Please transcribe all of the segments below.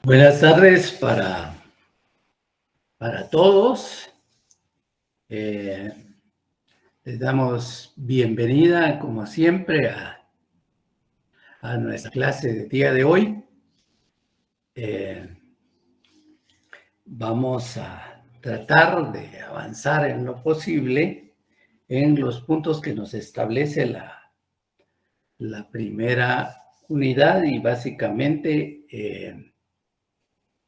Buenas tardes para todos. Les damos bienvenida, como siempre, a nuestra clase del día de hoy. Vamos a tratar de avanzar en lo posible en los puntos que nos establece la primera unidad y básicamente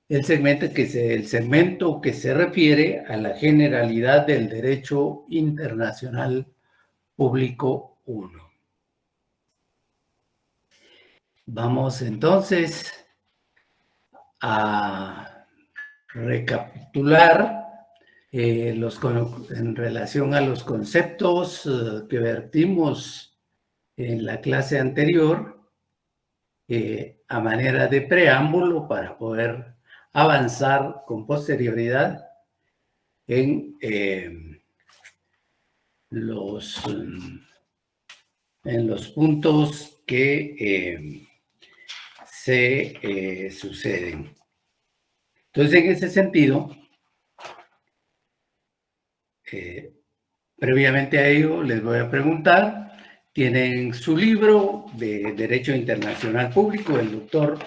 el segmento que se refiere a la generalidad del derecho internacional público 1. Vamos entonces a recapitular en relación a los conceptos que vertimos en la clase anterior a manera de preámbulo para poder avanzar con posterioridad en los puntos que se suceden. Entonces, en ese sentido, previamente a ello, les voy a preguntar, tienen su libro de Derecho Internacional Público, el doctor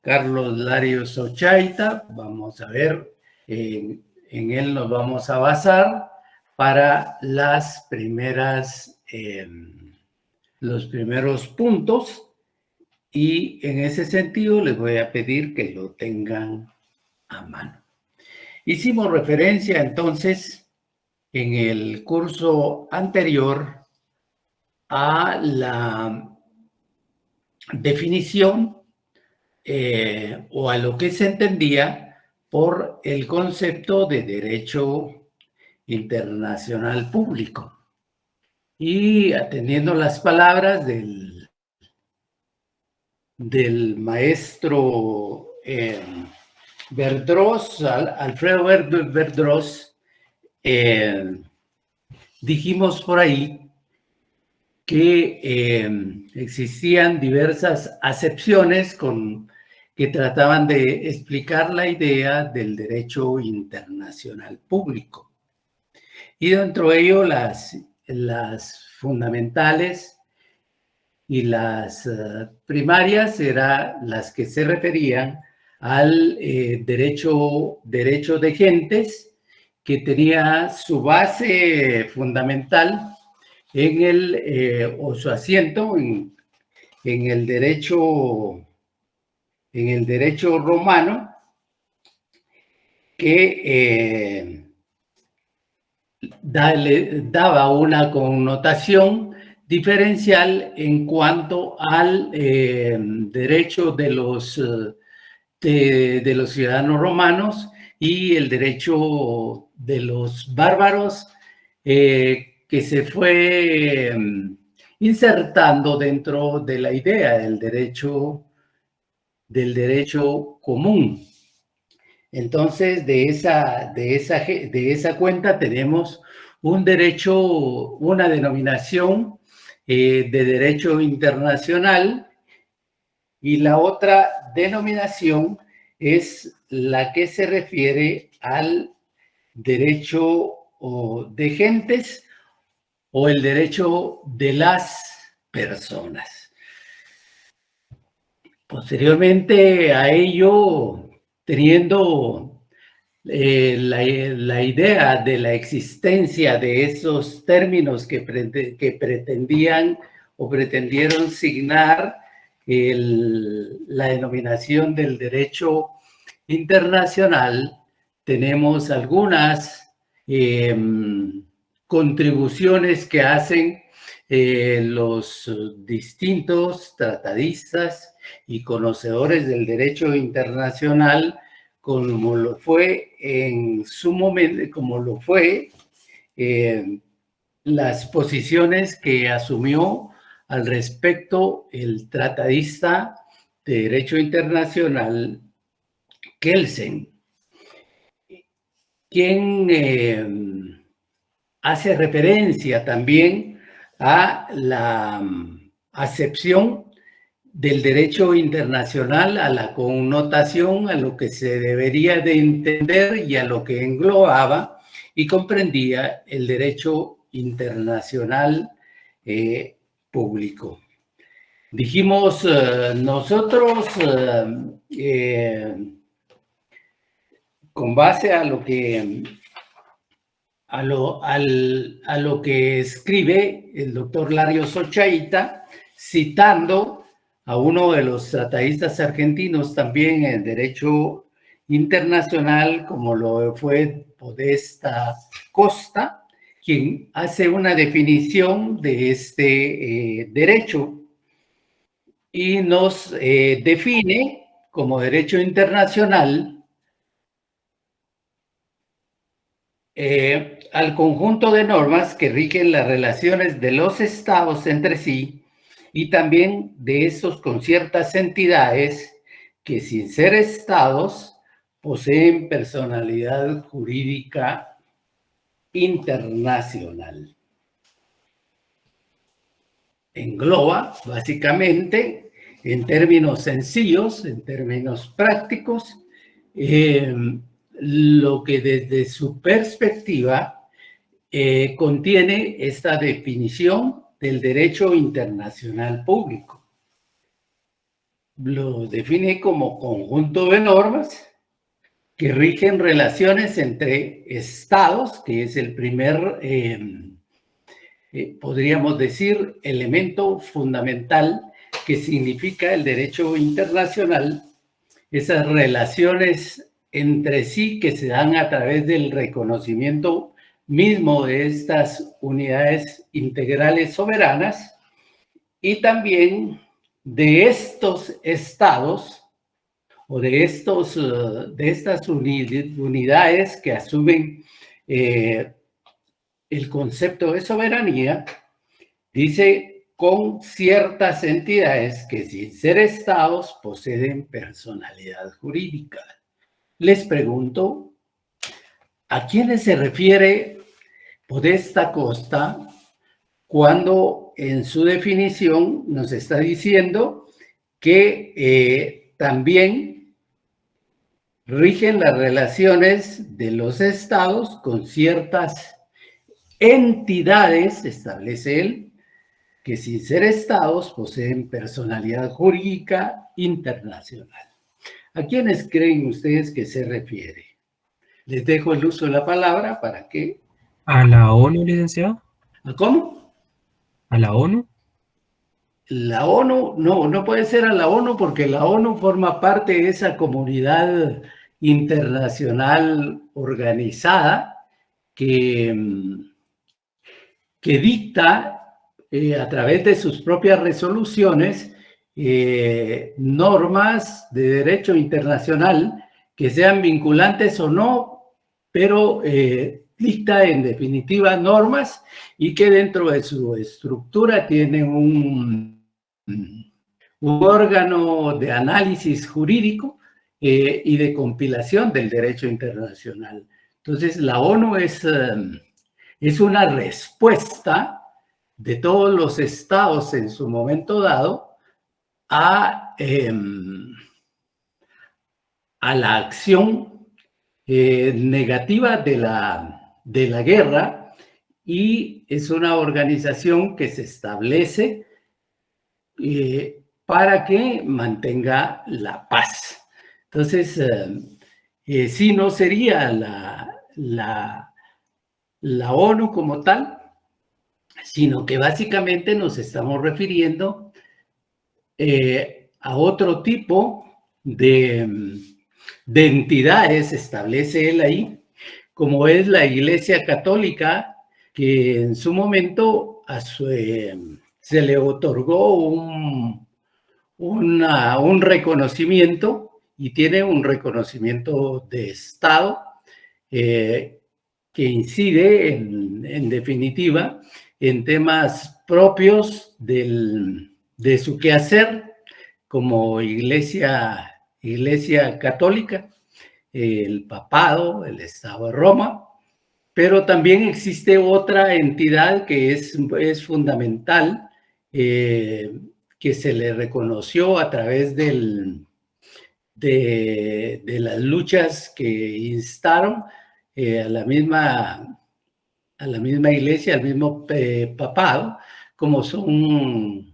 Carlos Larios Ochaita. Vamos a ver, en él nos vamos a basar para los primeros puntos, y en ese sentido les voy a pedir que lo tengan a mano. Hicimos referencia entonces en el curso anterior a la definición o a lo que se entendía por el concepto de derecho internacional público. Y atendiendo las palabras del maestro Verdross, Alfredo Verdross, dijimos por ahí que existían diversas acepciones que trataban de explicar la idea del derecho internacional público. Y dentro de ello las fundamentales y las primarias eran las que se referían al derecho de gentes, que tenía su base fundamental o su asiento en el derecho romano, que daba una connotación diferencial en cuanto al derecho de los ciudadanos romanos y el derecho de los bárbaros, que se fue insertando dentro de la idea del derecho común. Entonces, de esa cuenta tenemos una denominación de derecho internacional, y la otra denominación es la que se refiere al derecho de gentes o el derecho de las personas. Posteriormente a ello, teniendo la idea de la existencia de esos términos que pretendían o pretendieron signar la denominación del derecho internacional, tenemos algunas contribuciones que hacen los distintos tratadistas y conocedores del derecho internacional, como lo fue en su momento, como lo fue las posiciones que asumió al respecto el tratadista de derecho internacional Kelsen, quien hace referencia también a la acepción del derecho internacional a la connotación, a lo que se debería de entender y a lo que englobaba y comprendía el derecho internacional público. Dijimos nosotros, con base a lo que escribe el doctor Larios Ochaíta, citando a uno de los tratatistas argentinos también en derecho internacional, como lo fue Podesta Costa, quien hace una definición de este derecho y nos define como derecho internacional al conjunto de normas que rigen las relaciones de los estados entre sí y también de estos con ciertas entidades que, sin ser estados, poseen personalidad jurídica internacional. Engloba, básicamente, en términos sencillos, en términos prácticos, lo que desde su perspectiva contiene esta definición del derecho internacional público. Lo define como conjunto de normas que rigen relaciones entre estados, que es el primer, podríamos decir, elemento fundamental que significa el derecho internacional, esas relaciones entre sí que se dan a través del reconocimiento mismo de estas unidades integrales soberanas y también de estos estados o de estas unidades que asumen el concepto de soberanía, dice con ciertas entidades que, sin ser estados, poseen personalidad jurídica. Les pregunto, ¿a quiénes se refiere Podesta Costa cuando en su definición nos está diciendo que también rigen las relaciones de los estados con ciertas entidades, establece él, que sin ser estados poseen personalidad jurídica internacional? ¿A quiénes creen ustedes que se refiere? Les dejo el uso de la palabra para que... ¿A la ONU, licenciado? ¿A cómo? ¿A la ONU? La ONU, no puede ser a la ONU porque la ONU forma parte de esa comunidad internacional organizada que dicta a través de sus propias resoluciones normas de derecho internacional que sean vinculantes o no, pero dicta en definitiva normas y que dentro de su estructura tiene un órgano de análisis jurídico y de compilación del derecho internacional. Entonces, la ONU es una respuesta de todos los estados en su momento dado a la acción negativa de la guerra, y es una organización que se establece para que mantenga la paz. Entonces, sí, no sería la ONU como tal, sino que básicamente nos estamos refiriendo a otro tipo de entidades, establece él ahí, como es la Iglesia Católica, que en su momento se le otorgó un reconocimiento, y tiene un reconocimiento de Estado que incide en definitiva en temas propios de su quehacer como iglesia católica, el papado, el Estado de Roma, pero también existe otra entidad que es fundamental, que se le reconoció a través de las luchas que instaron a la misma iglesia, al mismo papado, como son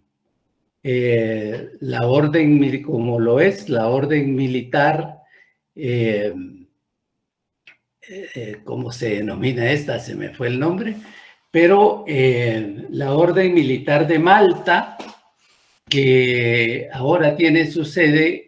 la orden, como lo es la orden militar, ¿cómo se denomina esta? Se me fue el nombre, pero la orden militar de Malta, que ahora tiene su sede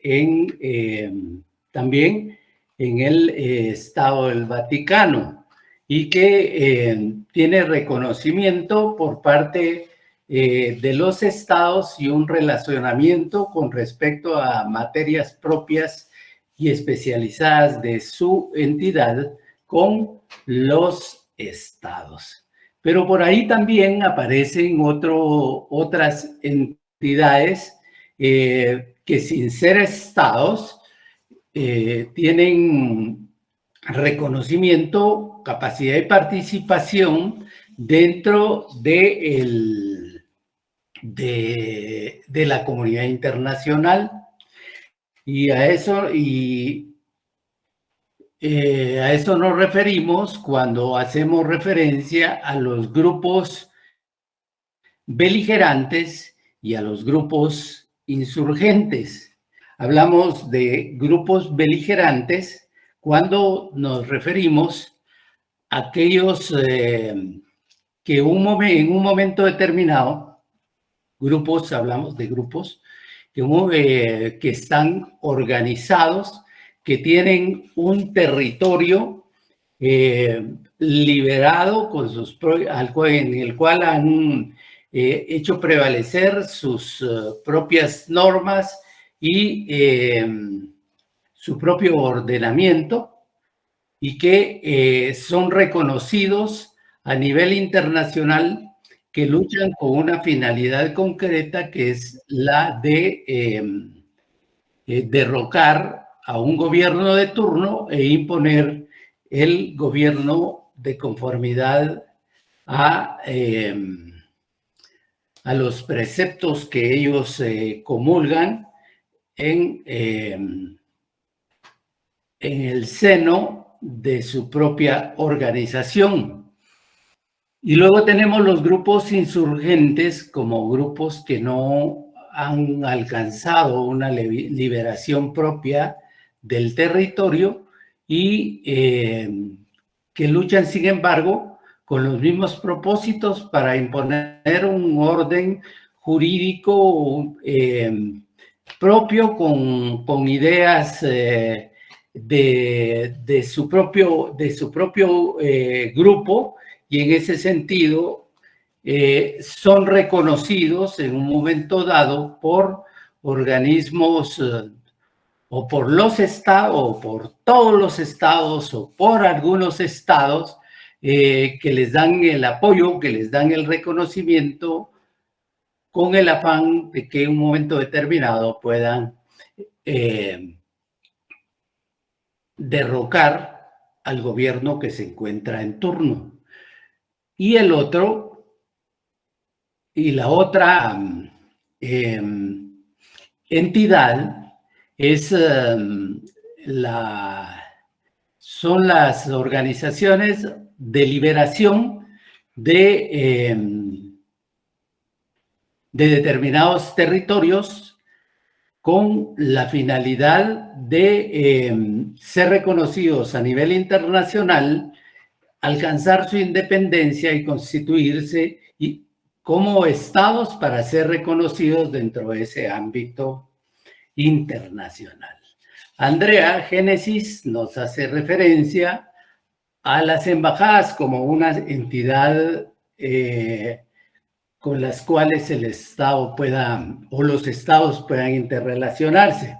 también en el Estado del Vaticano y que tiene reconocimiento por parte de los estados y un relacionamiento con respecto a materias propias y especializadas de su entidad con los estados. Pero por ahí también aparecen otras entidades que sin ser estados tienen reconocimiento, capacidad de participación dentro de la comunidad internacional, y a eso nos referimos cuando hacemos referencia a los grupos beligerantes y a los grupos insurgentes. Hablamos de grupos beligerantes cuando nos referimos a aquellos que en un momento determinado, hablamos de grupos que están organizados, que tienen un territorio liberado en el cual han hecho prevalecer sus propias normas y su propio ordenamiento, y que son reconocidos a nivel internacional, que luchan con una finalidad concreta, que es la de derrocar a un gobierno de turno e imponer el gobierno de conformidad a los preceptos que ellos comulgan en el seno de su propia organización. Y luego tenemos los grupos insurgentes como grupos que no han alcanzado una liberación propia del territorio y que luchan, sin embargo, con los mismos propósitos para imponer un orden jurídico propio, con ideas de su propio grupo, y en ese sentido son reconocidos en un momento dado por organismos o por los estados, o por todos los estados, o por algunos estados que les dan el apoyo, que les dan el reconocimiento, con el afán de que en un momento determinado puedan derrocar al gobierno que se encuentra en turno. Y la otra entidad son las organizaciones de liberación de determinados territorios, con la finalidad de ser reconocidos a nivel internacional, alcanzar su independencia y constituirse como estados para ser reconocidos dentro de ese ámbito internacional. Andrea Génesis nos hace referencia a las embajadas como una entidad con las cuales el Estado los estados puedan interrelacionarse.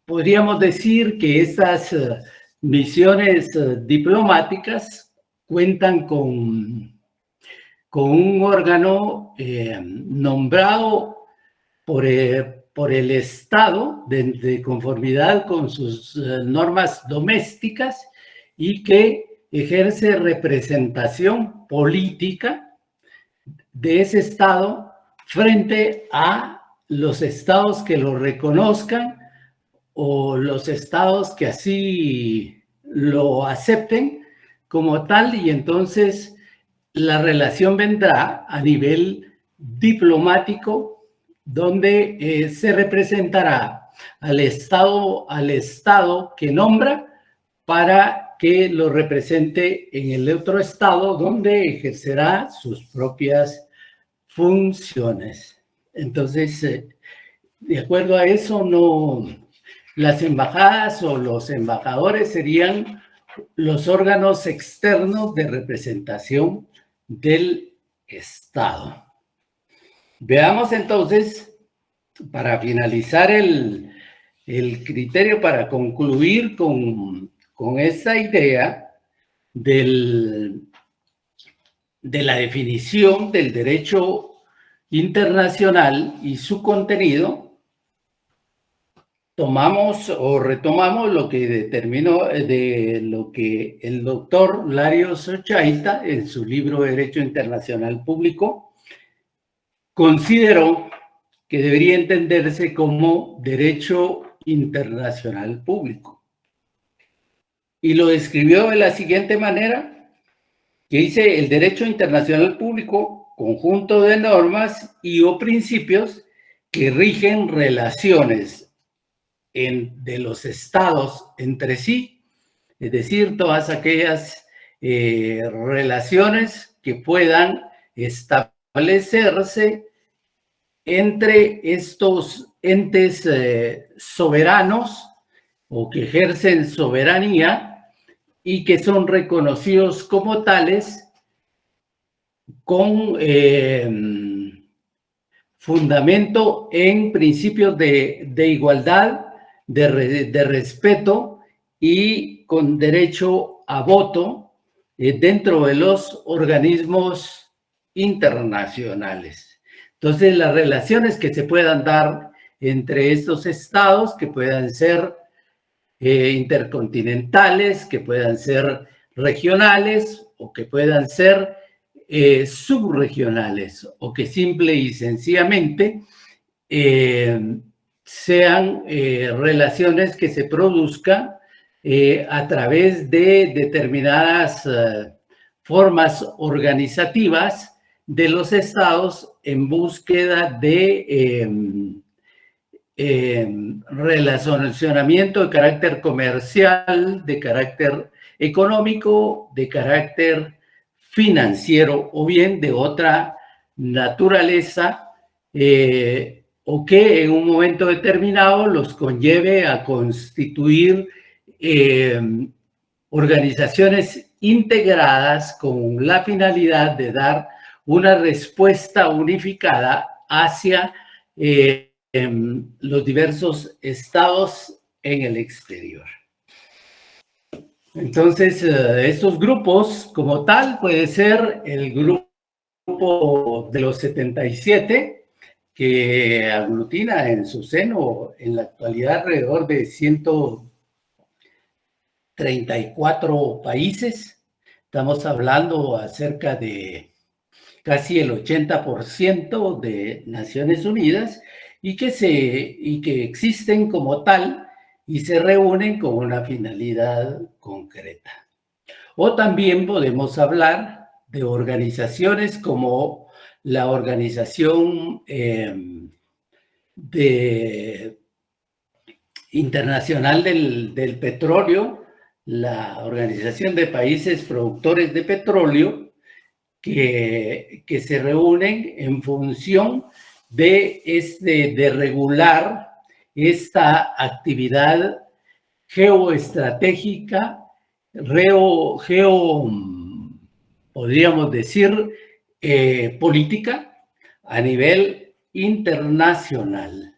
Podríamos decir que estas misiones diplomáticas cuentan con un órgano nombrado por el Estado de conformidad con sus normas domésticas, y que ejerce representación política de ese Estado frente a los estados que lo reconozcan o los estados que así lo acepten como tal, y entonces la relación vendrá a nivel diplomático, donde se representará al estado que nombra para que lo represente en el otro estado, donde ejercerá sus propias funciones. Entonces, de acuerdo a eso, no, las embajadas o los embajadores serían los órganos externos de representación del Estado. Veamos entonces, para finalizar el criterio, para concluir con esta idea de la definición del derecho internacional y su contenido, tomamos o retomamos lo que determinó de lo que el doctor Larios Ochaita en su libro Derecho Internacional Público consideró que debería entenderse como derecho internacional público. Y lo describió de la siguiente manera, que dice: el derecho internacional público, conjunto de normas y o principios que rigen relaciones de los estados entre sí, es decir, todas aquellas relaciones que puedan establecerse entre estos entes soberanos o que ejercen soberanía y que son reconocidos como tales con fundamento en principios de igualdad, de respeto y con derecho a voto dentro de los organismos internacionales. Entonces, las relaciones que se puedan dar entre estos estados, que puedan ser intercontinentales, que puedan ser regionales o que puedan ser subregionales, o que simple y sencillamente sean relaciones que se produzcan a través de determinadas formas organizativas de los estados en búsqueda de relacionamiento de carácter comercial, de carácter económico, de carácter financiero o bien de otra naturaleza, o que en un momento determinado los conlleve a constituir organizaciones integradas con la finalidad de dar una respuesta unificada hacia los diversos estados en el exterior. Entonces, estos grupos como tal puede ser el grupo de los 77, que aglutina en su seno en la actualidad alrededor de 134 países. Estamos hablando acerca de casi el 80% de Naciones Unidas y que existen como tal y se reúnen con una finalidad concreta. O también podemos hablar de organizaciones como la Organización Internacional del Petróleo, la Organización de Países Productores de Petróleo, que se reúnen en función de regular esta actividad geoestratégica, podríamos decir, política a nivel internacional.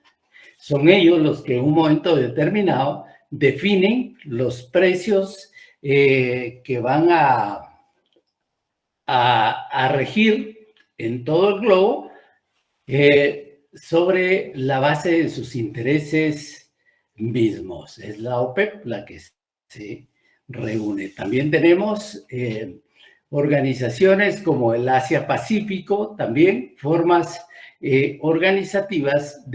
Son ellos los que en un momento determinado definen los precios que van a regir en todo el globo sobre la base de sus intereses mismos. Es la OPEP la que se reúne. También tenemos organizaciones como el Asia-Pacífico, también formas organizativas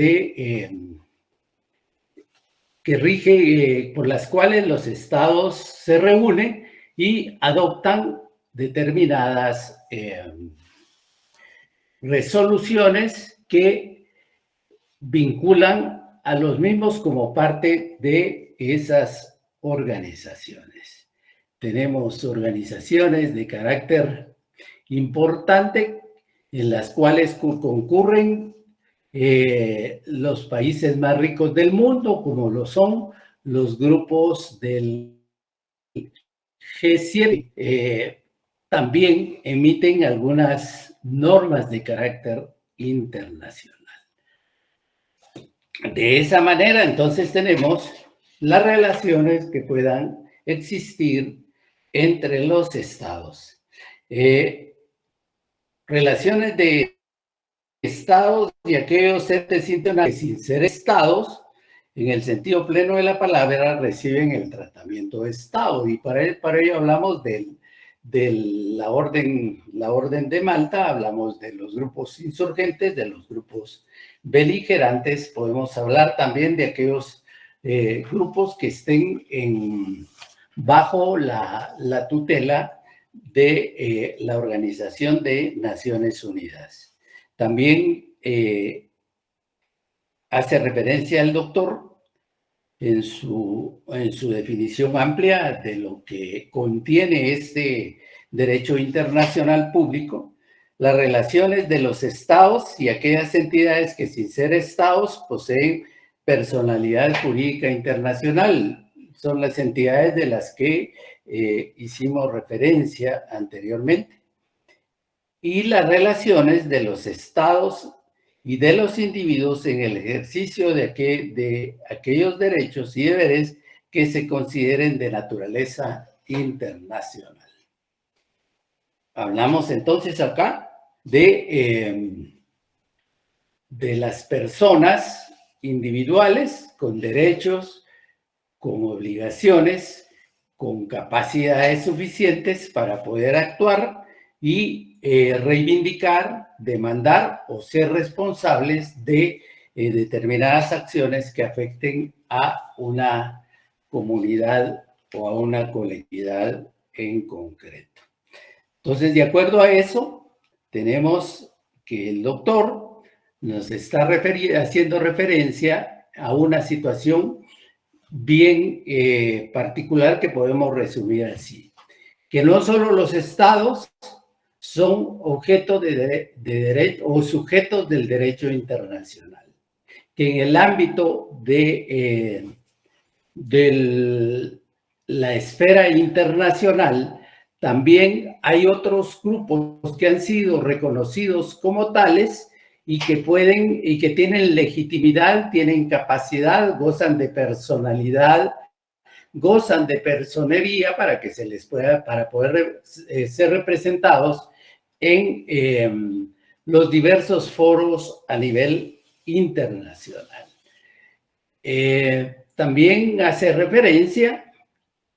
que rige, por las cuales los estados se reúnen y adoptan determinadas resoluciones que vinculan a los mismos como parte de esas organizaciones. Tenemos organizaciones de carácter importante en las cuales concurren los países más ricos del mundo, como lo son los grupos del G7. También emiten algunas normas de carácter internacional. De esa manera, entonces, tenemos las relaciones que puedan existir entre los estados. Relaciones de estados y aquellos entes internacionales que, sin ser estados, en el sentido pleno de la palabra, reciben el tratamiento de estado. Y para ello hablamos de la orden de Malta, hablamos de los grupos insurgentes, de los grupos beligerantes. Podemos hablar también de aquellos grupos que estén bajo la tutela de la Organización de Naciones Unidas. También hace referencia el doctor en su definición amplia de lo que contiene este derecho internacional público, las relaciones de los estados y aquellas entidades que, sin ser estados, poseen personalidad jurídica internacional. Son las entidades de las que hicimos referencia anteriormente. Y las relaciones de los estados y de los individuos en el ejercicio de aquellos derechos y deberes que se consideren de naturaleza internacional. Hablamos entonces acá de las personas individuales con derechos, con obligaciones, con capacidades suficientes para poder actuar y reivindicar, demandar o ser responsables de determinadas acciones que afecten a una comunidad o a una colectividad en concreto. Entonces, de acuerdo a eso, tenemos que el doctor nos está haciendo referencia a una situación bien particular que podemos resumir así, que no solo los estados son objeto de derecho o sujetos del derecho internacional, que en el ámbito de la esfera internacional también hay otros grupos que han sido reconocidos como tales y que tienen legitimidad, tienen capacidad, gozan de personalidad, gozan de personería para poder ser representados en los diversos foros a nivel internacional. También hace referencia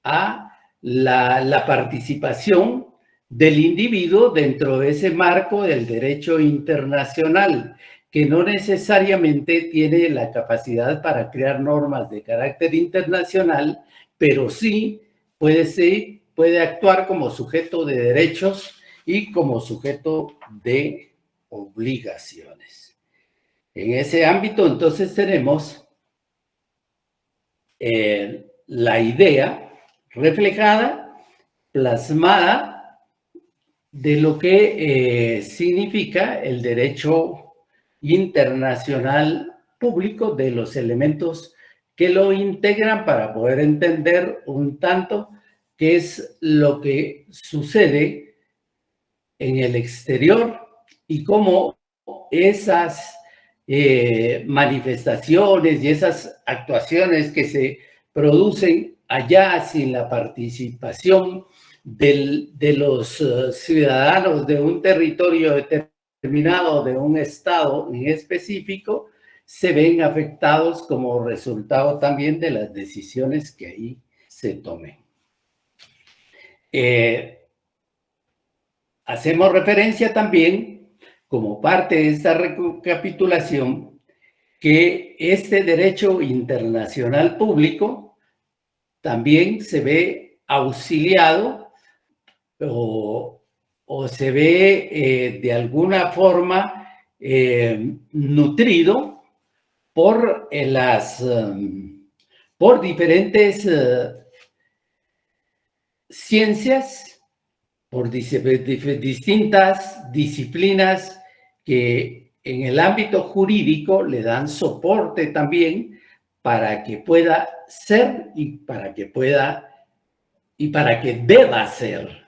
a la participación del individuo dentro de ese marco del derecho internacional, que no necesariamente tiene la capacidad para crear normas de carácter internacional, pero sí puede actuar como sujeto de derechos y como sujeto de obligaciones. En ese ámbito, entonces, tenemos la idea reflejada, plasmada, de lo que significa el derecho internacional público, de los elementos que lo integran para poder entender un tanto qué es lo que sucede en el exterior y cómo esas manifestaciones y esas actuaciones que se producen allá sin la participación de los ciudadanos de un territorio determinado, de un estado en específico, se ven afectados como resultado también de las decisiones que ahí se tomen. hacemos referencia también, como parte de esta recapitulación, que este derecho internacional público también se ve auxiliado o se ve de alguna forma nutrido por por diferentes ciencias, por distintas disciplinas que en el ámbito jurídico le dan soporte también para que pueda ser y para que deba ser.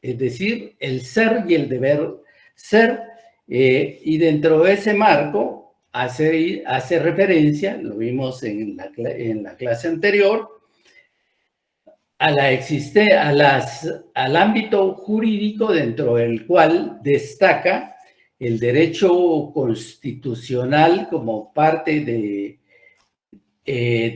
Es decir, el ser y el deber ser, y dentro de ese marco hace referencia, lo vimos en la clase anterior, al ámbito jurídico dentro del cual destaca el derecho constitucional como parte de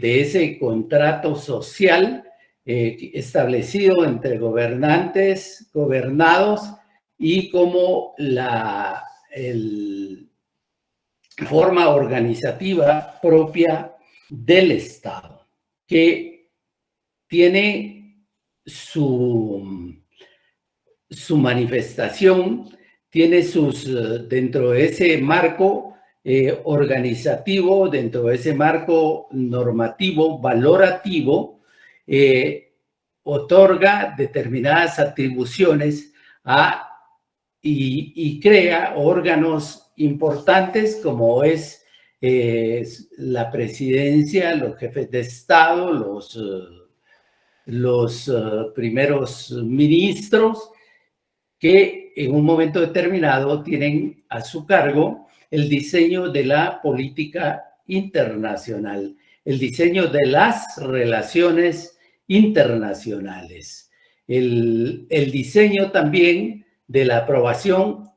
ese contrato social establecido entre gobernantes, gobernados, y como la forma organizativa propia del Estado, que tiene su manifestación, tiene dentro de ese marco organizativo, dentro de ese marco normativo, valorativo, otorga determinadas atribuciones y crea órganos importantes como es la presidencia, los jefes de Estado, los primeros ministros, que en un momento determinado tienen a su cargo el diseño de la política internacional, el diseño de las relaciones internacionales, el diseño también de la aprobación,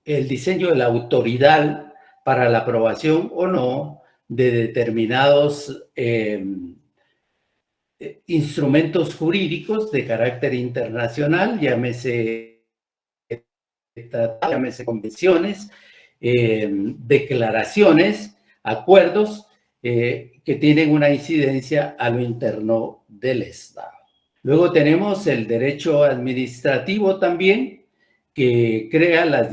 el diseño de la autoridad para la aprobación o no de determinados instrumentos jurídicos de carácter internacional, llámese convenciones, declaraciones, acuerdos que tienen una incidencia a lo interno del Estado. Luego tenemos el derecho administrativo también, que crea los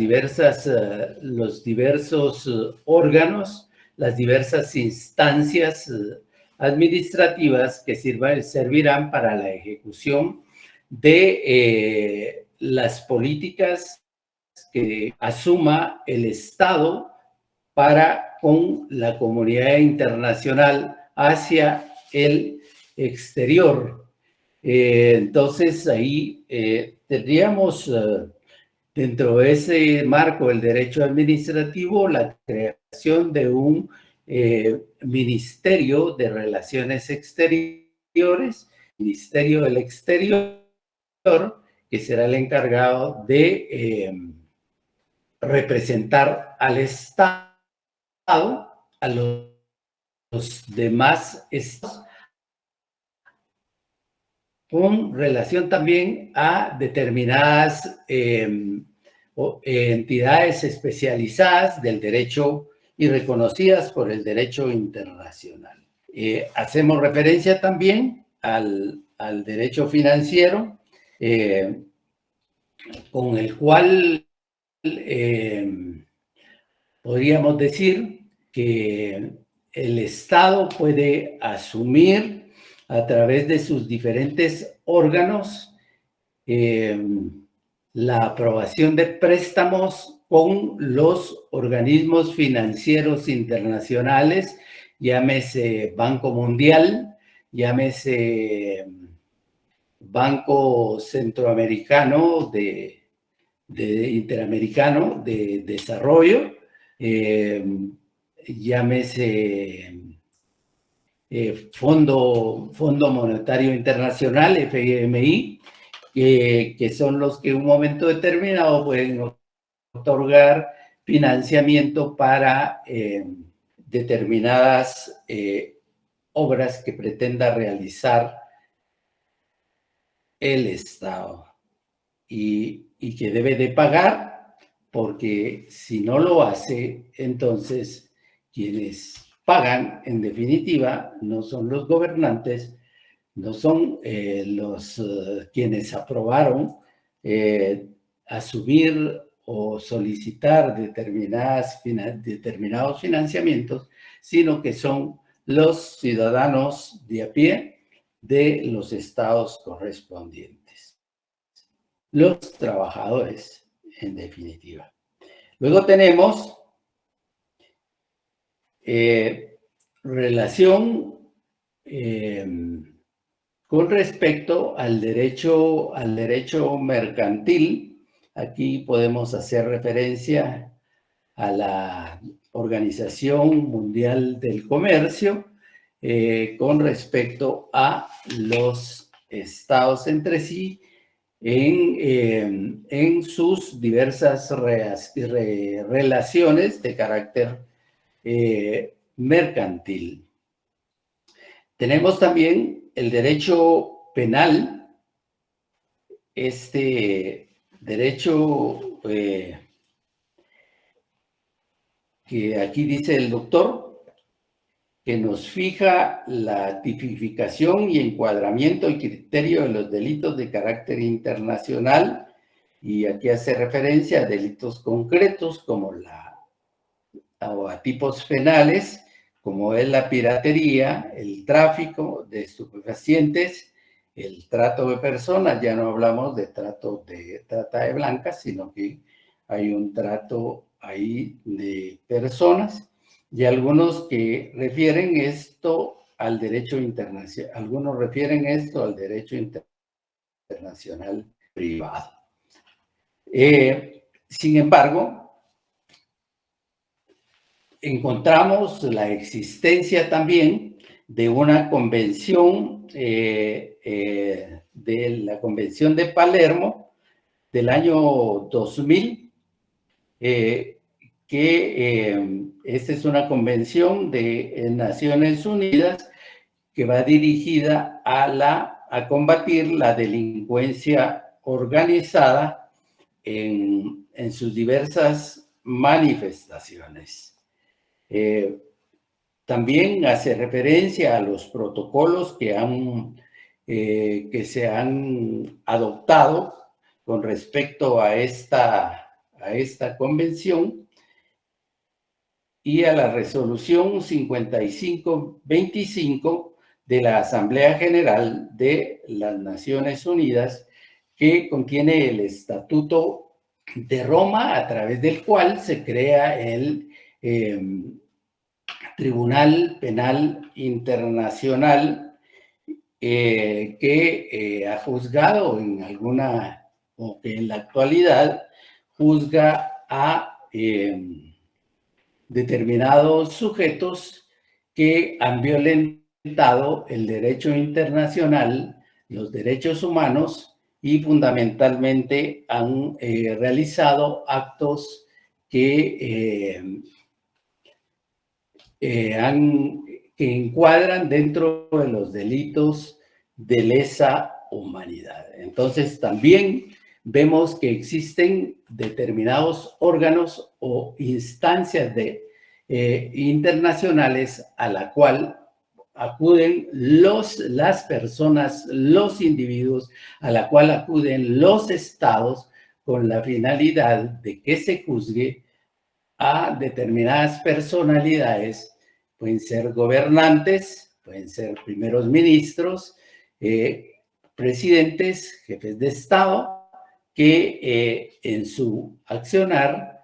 diversos órganos, las diversas instancias administrativas que servirán para la ejecución de las políticas que asuma el Estado para con la comunidad internacional hacia el exterior. Entonces ahí tendríamos dentro de ese marco del derecho administrativo la creación de un Ministerio de Relaciones Exteriores, Ministerio del Exterior, que será el encargado de representar al Estado, a los demás estados, con relación también a determinadas entidades especializadas del derecho y reconocidas por el derecho internacional. Hacemos referencia también al derecho financiero, con el cual podríamos decir que el Estado puede asumir a través de sus diferentes órganos la aprobación de préstamos con los organismos financieros internacionales, llámese Banco Mundial, llámese Banco Centroamericano Interamericano de Desarrollo, llámese Fondo Monetario Internacional, FMI, que son los que en un momento determinado pueden otorgar financiamiento para determinadas obras que pretenda realizar el Estado. y que debe de pagar, porque si no lo hace, entonces quienes pagan, en definitiva, no son los gobernantes, no son quienes aprobaron asumir o solicitar determinados financiamientos, sino que son los ciudadanos de a pie de los estados correspondientes, los trabajadores, en definitiva. Luego tenemos relación con respecto al derecho mercantil. Aquí podemos hacer referencia a la Organización Mundial del Comercio con respecto a los estados entre sí en sus diversas relaciones de carácter mercantil. Tenemos también el derecho penal, este derecho que aquí dice el doctor, que nos fija la tipificación y encuadramiento y criterio de los delitos de carácter internacional, y aquí hace referencia a delitos concretos como o a tipos penales, como es la piratería, el tráfico de estupefacientes, el trato de personas. Ya no hablamos de trata de blancas, sino que hay un trato ahí de personas, y algunos que refieren esto al derecho internacional, algunos refieren esto al derecho internacional privado. Sin embargo, encontramos la existencia también de una convención, de la Convención de Palermo del año 2000, esta es una convención de Naciones Unidas que va dirigida a combatir la delincuencia organizada en sus diversas manifestaciones. También hace referencia a los protocolos que se han adoptado con respecto a esta convención, y a la resolución 5525 de la Asamblea General de las Naciones Unidas, que contiene el Estatuto de Roma, a través del cual se crea el Tribunal Penal Internacional, que ha juzgado o que en la actualidad juzga a determinados sujetos que han violentado el derecho internacional, los derechos humanos, y fundamentalmente han realizado actos que encuadran dentro de los delitos de lesa humanidad. Entonces, también vemos que existen determinados órganos o instancias internacionales a la cual acuden las personas, los individuos, a la cual acuden los estados con la finalidad de que se juzgue a determinadas personalidades. Pueden ser gobernantes, pueden ser primeros ministros, presidentes, jefes de Estado, que en su accionar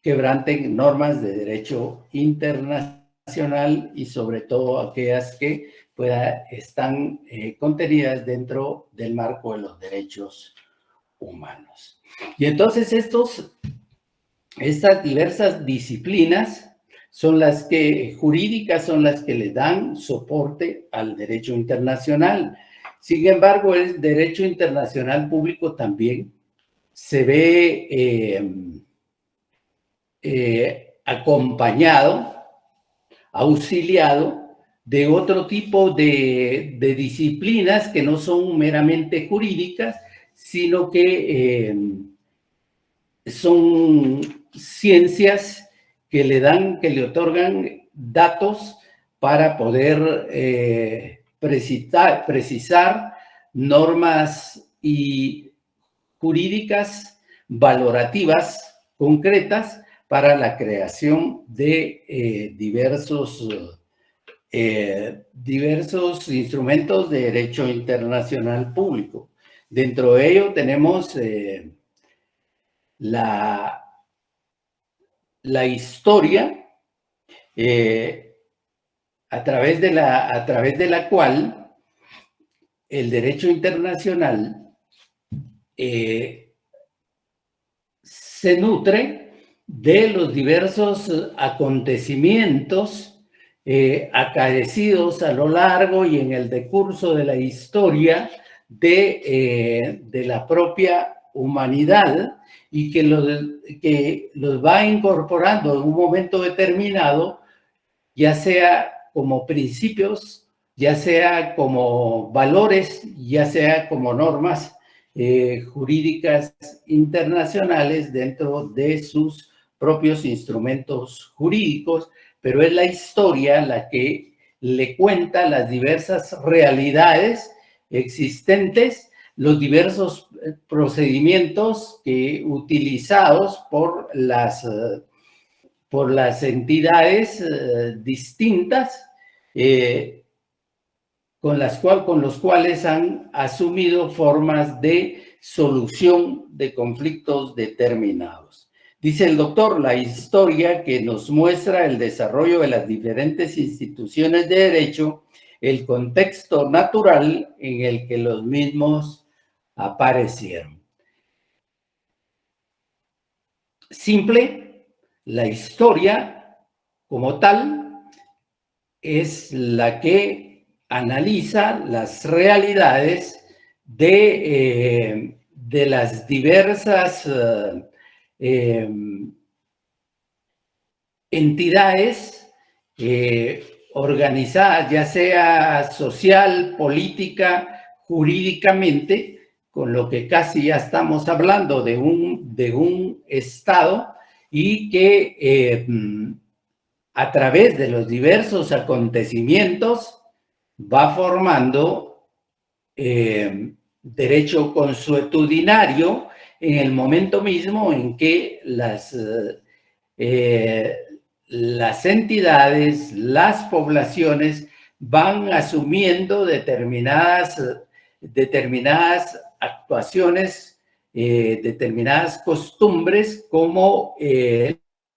quebranten normas de derecho internacional, y sobre todo aquellas que están contenidas dentro del marco de los derechos humanos. Y entonces estas diversas disciplinas jurídicas son las que le dan soporte al derecho internacional. Sin embargo, el derecho internacional público también se ve acompañado, auxiliado de otro tipo de disciplinas que no son meramente jurídicas, sino que son ciencias que le otorgan datos para poder precisar normas y jurídicas valorativas concretas para la creación de diversos instrumentos de derecho internacional público. Dentro de ello tenemos la historia, a través de la cual el derecho internacional se nutre de los diversos acontecimientos acaecidos a lo largo y en el decurso de la historia de la propia humanidad, y que los va incorporando en un momento determinado, ya sea como principios, ya sea como valores, ya sea como normas jurídicas internacionales dentro de sus propios instrumentos jurídicos, pero es la historia la que le cuenta las diversas realidades existentes, los diversos procedimientos utilizados por las entidades distintas con los cuales han asumido formas de solución de conflictos determinados. Dice el doctor, la historia que nos muestra el desarrollo de las diferentes instituciones de derecho, el contexto natural en el que los mismos aparecieron. Simple, la historia como tal es la que analiza las realidades de las diversas entidades organizadas, ya sea social, política, jurídicamente, con lo que casi ya estamos hablando de un Estado, y que a través de los diversos acontecimientos va formando derecho consuetudinario en el momento mismo en que las entidades, las poblaciones van asumiendo determinadas actuaciones, determinadas costumbres como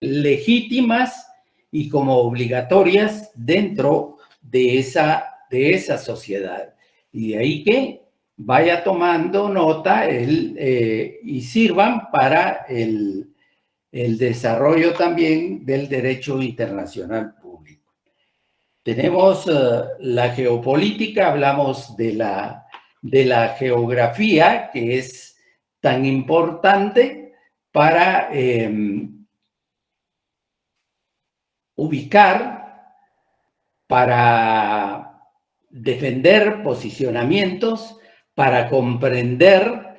legítimas y como obligatorias dentro de esa sociedad. Y de ahí que vaya tomando nota y sirvan para el desarrollo también del derecho internacional público. Tenemos la geopolítica, hablamos de la geografía, que es tan importante para ubicar, para defender posicionamientos, para comprender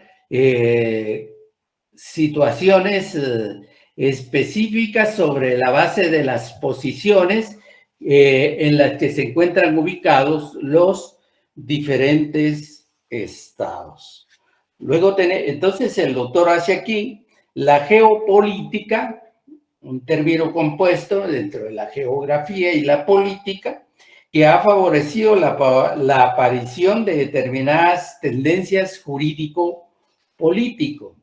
situaciones específicas sobre la base de las posiciones en las que se encuentran ubicados los diferentes estados. Luego, entonces, el doctor hace aquí la geopolítica, un término compuesto dentro de la geografía y la política, que ha favorecido la aparición de determinadas tendencias jurídico-político.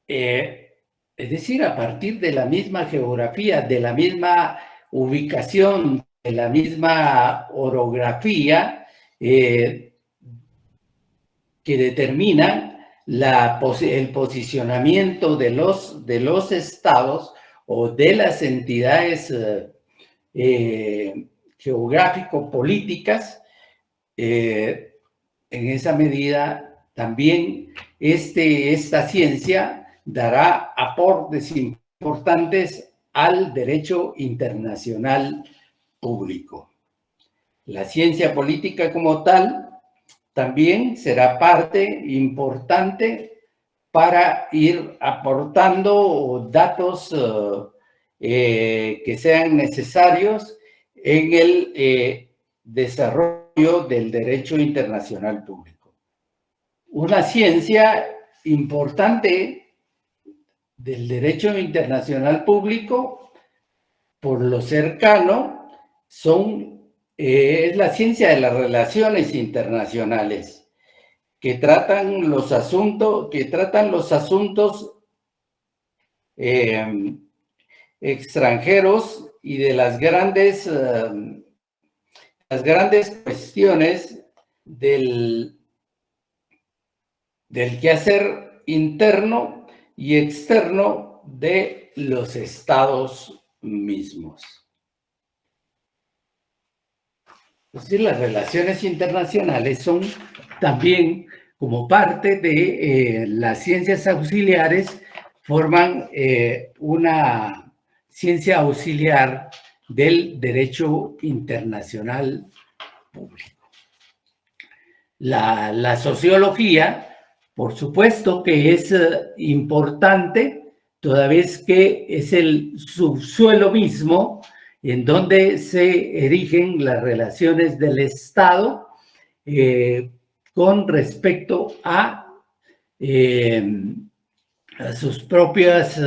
Es decir, a partir de la misma geografía, de la misma ubicación, de la misma orografía, que determinan el posicionamiento de los estados o de las entidades geográfico-políticas. En esa medida también esta ciencia dará aportes importantes al derecho internacional público. La ciencia política como tal también será parte importante para ir aportando datos que sean necesarios en el desarrollo del derecho internacional público. Una ciencia importante del derecho internacional público, por lo cercano, es la ciencia de las relaciones internacionales, que tratan los asuntos extranjeros y de las grandes cuestiones del quehacer interno y externo de los estados mismos. Es decir, las relaciones internacionales son también, como parte de las ciencias auxiliares, forman una ciencia auxiliar del derecho internacional público. La sociología, por supuesto que es importante, toda vez que es el subsuelo mismo en donde se erigen las relaciones del Estado con respecto a sus propias,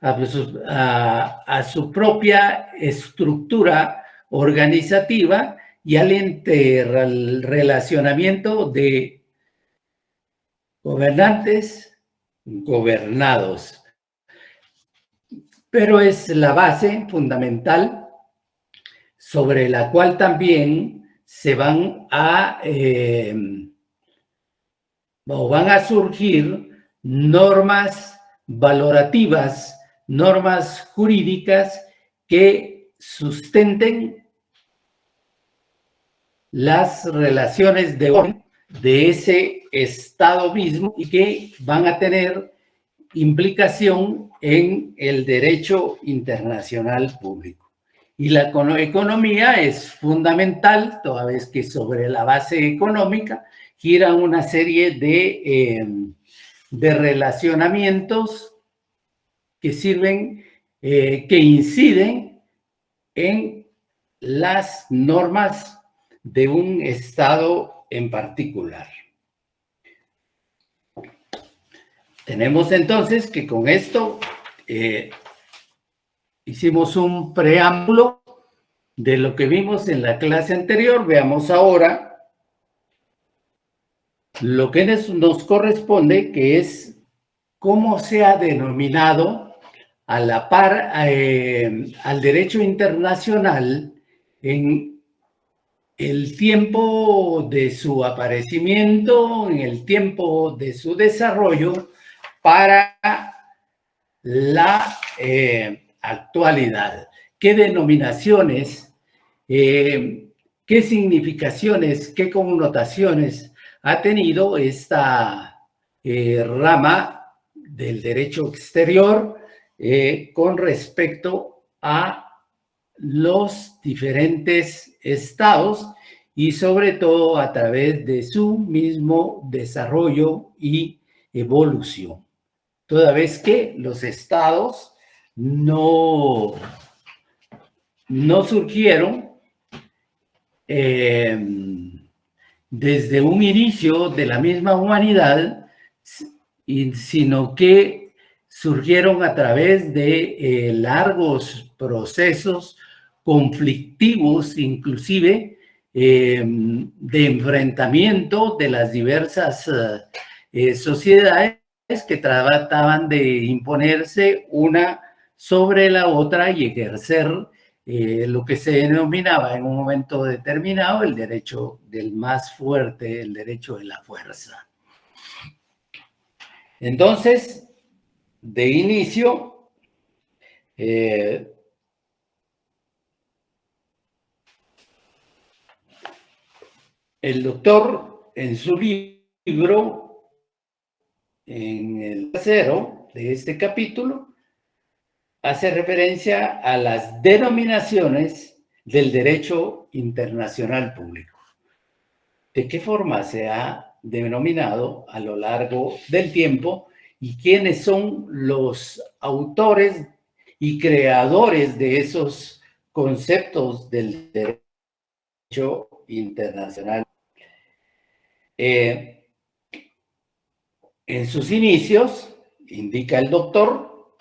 a su propia estructura organizativa y al interrelacionamiento de gobernantes, gobernados. Pero es la base fundamental sobre la cual también se van a surgir normas valorativas, normas jurídicas que sustenten las relaciones de ese Estado mismo y que van a tener implicación en el derecho internacional público. Y la economía es fundamental, toda vez que sobre la base económica gira una serie de relacionamientos que sirven, que inciden en las normas de un Estado en particular. Tenemos entonces que con esto hicimos un preámbulo de lo que vimos en la clase anterior. Veamos ahora lo que nos corresponde, que es cómo se ha denominado a la par al derecho internacional en el tiempo de su aparecimiento, en el tiempo de su desarrollo para la actualidad. ¿Qué denominaciones, qué significaciones, qué connotaciones ha tenido esta rama del derecho exterior con respecto a los diferentes estados y sobre todo a través de su mismo desarrollo y evolución? Toda vez que los estados no surgieron desde un inicio de la misma humanidad, sino que surgieron a través de largos procesos conflictivos, inclusive de enfrentamiento de las diversas sociedades que trataban de imponerse una sobre la otra y ejercer lo que se denominaba en un momento determinado el derecho del más fuerte, el derecho de la fuerza. Entonces, de inicio, el doctor en su libro, en el tercero de este capítulo, hace referencia a las denominaciones del derecho internacional público. de qué forma se ha denominado a lo largo del tiempo y quiénes son los autores y creadores de esos conceptos del derecho internacional. En sus inicios, indica el doctor,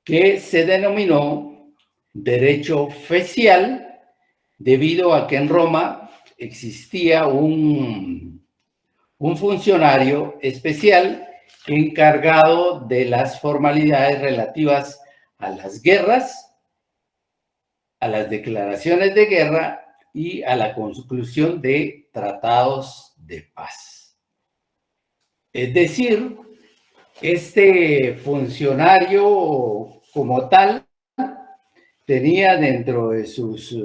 que se denominó derecho fecial debido a que en Roma existía un funcionario especial encargado de las formalidades relativas a las guerras, a las declaraciones de guerra y a la conclusión de tratados de paz. Es decir, este funcionario como tal tenía dentro de sus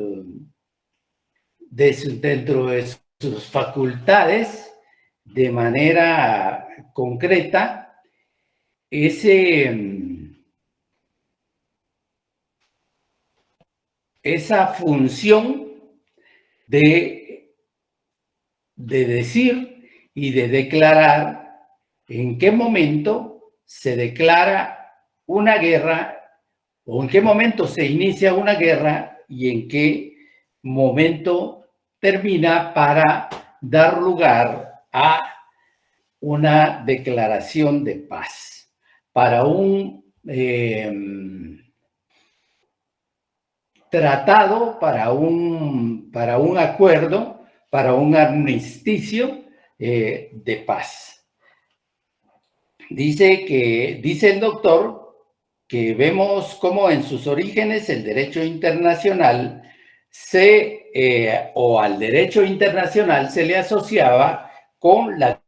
facultades, de manera concreta, esa función de decir y de declarar en qué momento se declara una guerra o en qué momento se inicia una guerra y en qué momento termina para dar lugar a una declaración de paz. Para un tratado, para un acuerdo, para un armisticio de paz. Dice el doctor que vemos cómo en sus orígenes el derecho internacional o al derecho internacional se le asociaba con la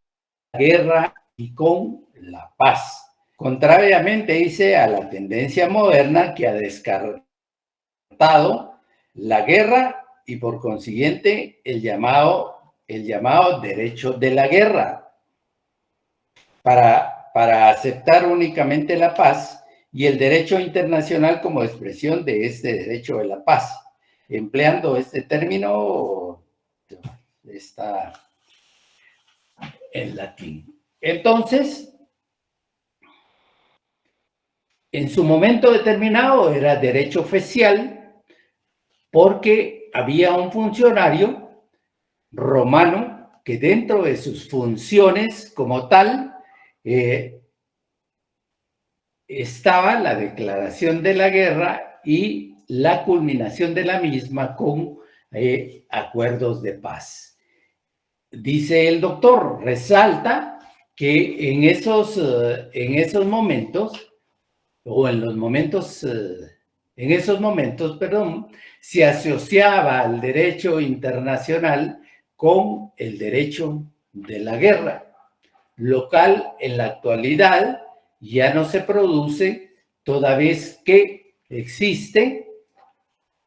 guerra y con la paz. Contrariamente, dice, a la tendencia moderna que ha descartado la guerra y por consiguiente el llamado derecho de la guerra para aceptar únicamente la paz y el derecho internacional como expresión de este derecho de la paz. Empleando este término, está en latín. Entonces, en su momento determinado era derecho fecial porque había un funcionario romano que dentro de sus funciones como tal estaba la declaración de la guerra y la culminación de la misma con acuerdos de paz. Dice el doctor, resalta que en esos momentos, o en esos momentos, se asociaba al derecho internacional con el derecho de la guerra, local en la actualidad ya no se produce, toda vez que existe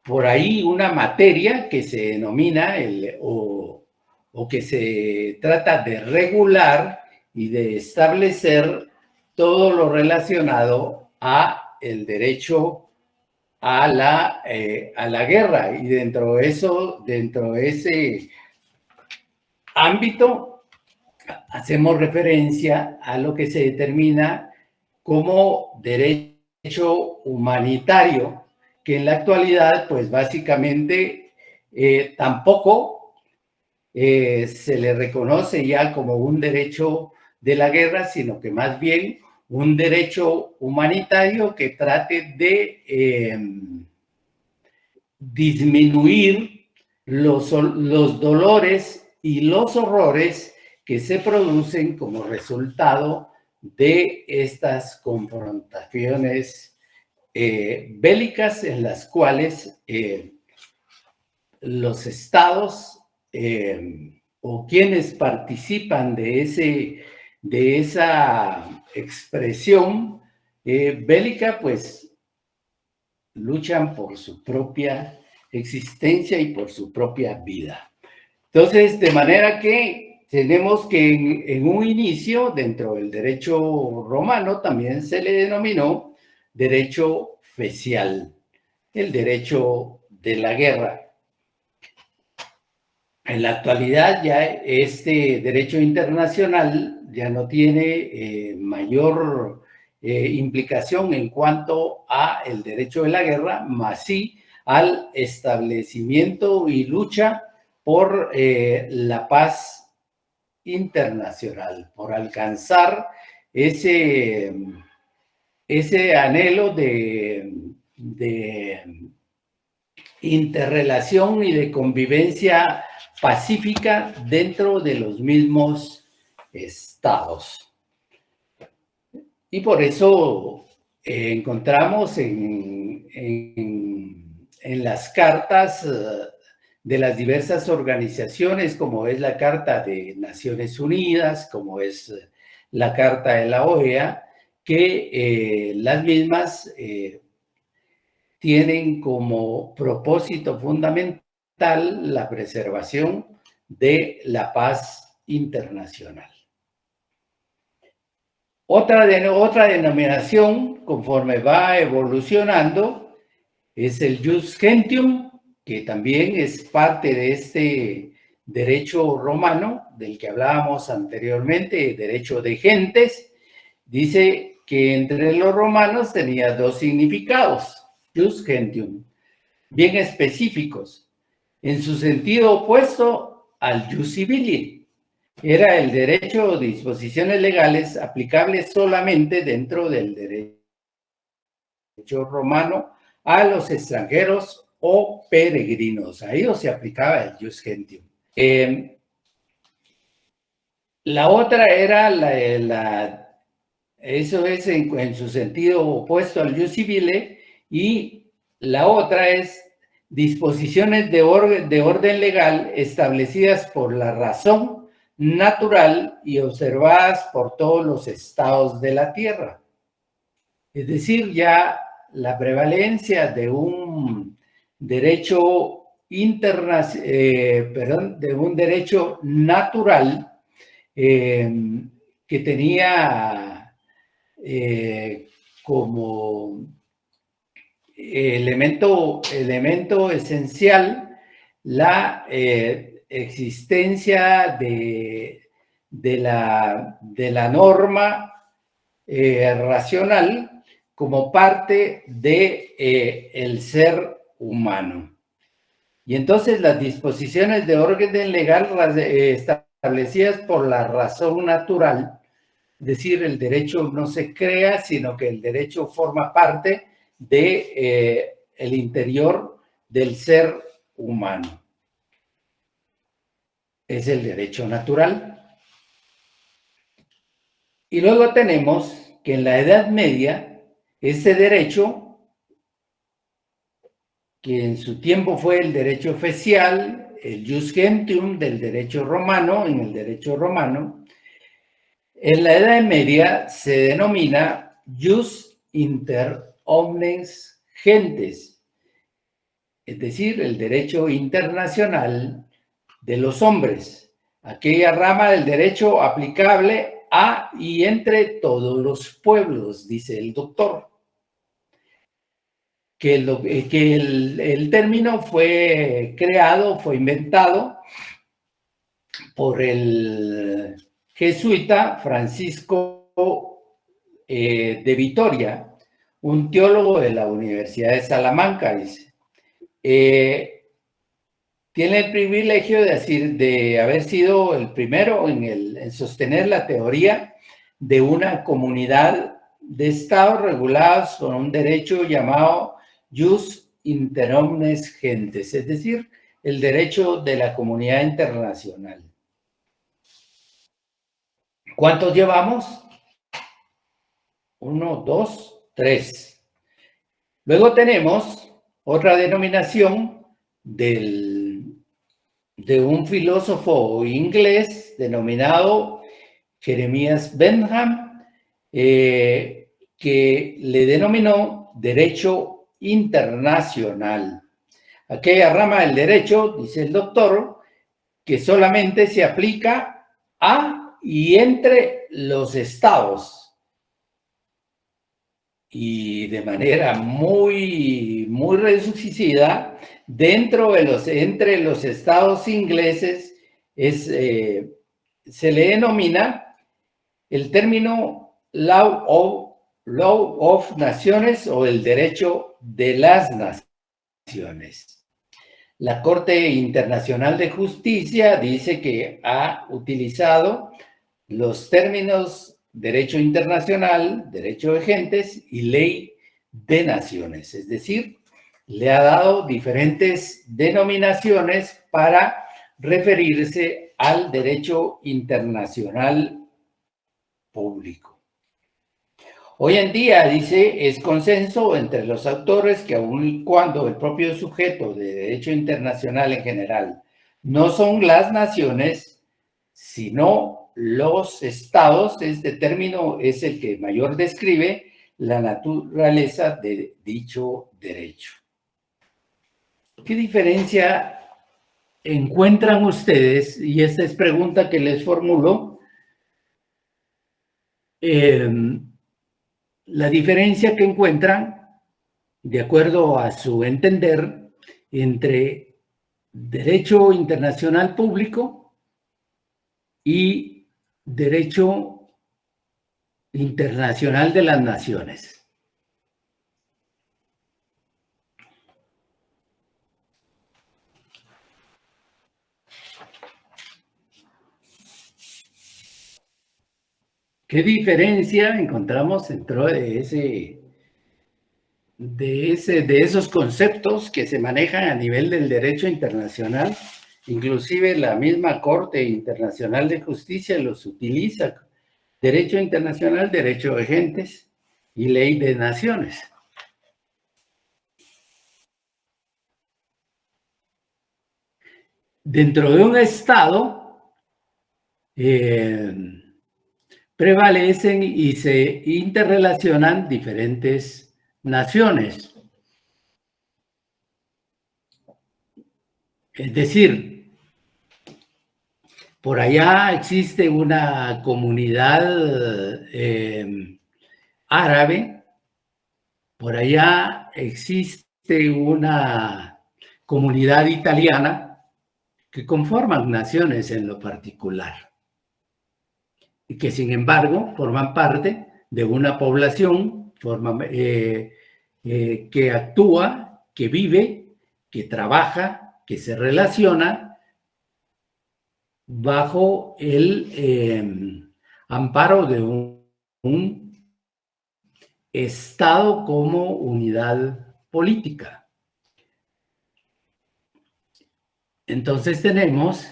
por ahí una materia que se denomina o que se trata de regular y de establecer todo lo relacionado a el derecho a la guerra, y dentro de ese ámbito hacemos referencia a lo que se determina como derecho humanitario, que en la actualidad, pues básicamente tampoco se le reconoce ya como un derecho de la guerra, sino que más bien un derecho humanitario que trate de disminuir los dolores y los horrores que se producen como resultado de estas confrontaciones bélicas en las cuales los estados o quienes participan de esa expresión bélica, pues luchan por su propia existencia y por su propia vida. Entonces, de manera que tenemos que en un inicio, dentro del derecho romano, también se le denominó derecho fecial, el derecho de la guerra. En la actualidad ya este derecho internacional ya no tiene mayor implicación en cuanto a el derecho de la guerra, más sí al establecimiento y lucha por la paz internacional, por alcanzar ese, ese anhelo de interrelación y de convivencia pacífica dentro de los mismos estados. Y por eso encontramos en las cartas de las diversas organizaciones, como es la Carta de Naciones Unidas, como es la Carta de la OEA, que las mismas tienen como propósito fundamental la preservación de la paz internacional. Otra denominación, conforme va evolucionando, es el jus gentium, que también es parte de este derecho romano, del que hablábamos anteriormente, derecho de gentes. Dice que entre los romanos tenía dos significados, jus gentium, bien específicos, en su sentido opuesto al jus civili. Era el derecho o disposiciones legales aplicables solamente dentro del derecho romano a los extranjeros o peregrinos. A ellos se aplicaba el jus gentium. La otra era eso es en su sentido opuesto al jus civile, y la otra es disposiciones de orden legal establecidas por la razón natural y observadas por todos los estados de la tierra. Es decir, ya la prevalencia de un derecho de un derecho natural que tenía como elemento esencial la existencia de la norma racional como parte de el ser humano. Y entonces las disposiciones de orden legal establecidas por la razón natural, es decir, el derecho no se crea, sino que el derecho forma parte de el interior del ser humano. Es el derecho natural. Y luego tenemos que en la Edad Media, este derecho, que en su tiempo fue el derecho oficial, el jus gentium del derecho romano, en el derecho romano, en la Edad Media se denomina jus inter omnes gentes, es decir, el derecho internacional de los hombres, aquella rama del derecho aplicable a y entre todos los pueblos, dice el doctor. Que el término fue creado, fue inventado por el jesuita Francisco de Vitoria, un teólogo de la Universidad de Salamanca, dice. Tiene el privilegio de haber sido el primero en sostener la teoría de una comunidad de estados regulados con un derecho llamado jus inter omnes gentes, es decir, el derecho de la comunidad internacional. ¿Cuántos llevamos? 1, 2, 3. Luego tenemos otra denominación de un filósofo inglés denominado Jeremías Bentham, que le denominó derecho internacional. Aquella rama del derecho, dice el doctor, que solamente se aplica a y entre los estados, y de manera muy reducida entre los estados ingleses se le denomina el término Law of Naciones o el derecho de las naciones. La Corte Internacional de Justicia dice que ha utilizado los términos derecho internacional, derecho de gentes y ley de naciones, es decir, le ha dado diferentes denominaciones para referirse al derecho internacional público. Hoy en día, dice, es consenso entre los autores que aun cuando el propio sujeto de derecho internacional en general no son las naciones, sino los estados, este término es el que mayor describe la naturaleza de dicho derecho. ¿Qué diferencia encuentran ustedes? Y esta es pregunta que les formulo. La diferencia que encuentran, de acuerdo a su entender, entre derecho internacional público y derecho internacional de las naciones. ¿Qué diferencia encontramos dentro de esos conceptos que se manejan a nivel del derecho internacional? Inclusive la misma Corte Internacional de Justicia los utiliza. Derecho internacional, derecho de gentes y ley de naciones. Dentro de un Estado, prevalecen y se interrelacionan diferentes naciones. Es decir, por allá existe una comunidad árabe, por allá existe una comunidad italiana que conforman naciones en lo particular. Y que sin embargo forman parte de una población que actúa, que vive, que trabaja, que se relaciona bajo el amparo de un Estado como unidad política. Entonces tenemos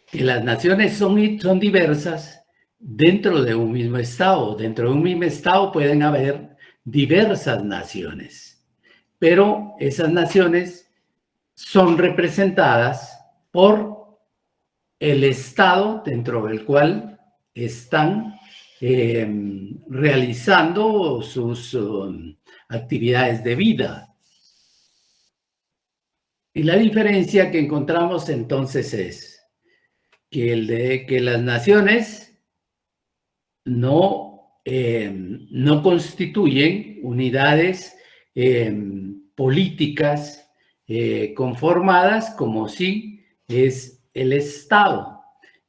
que las naciones son diversas dentro de un mismo Estado. Dentro de un mismo Estado pueden haber diversas naciones, pero esas naciones son representadas por el Estado dentro del cual están realizando sus actividades de vida. Y la diferencia que encontramos entonces es que las naciones no constituyen unidades políticas conformadas como sí es el Estado.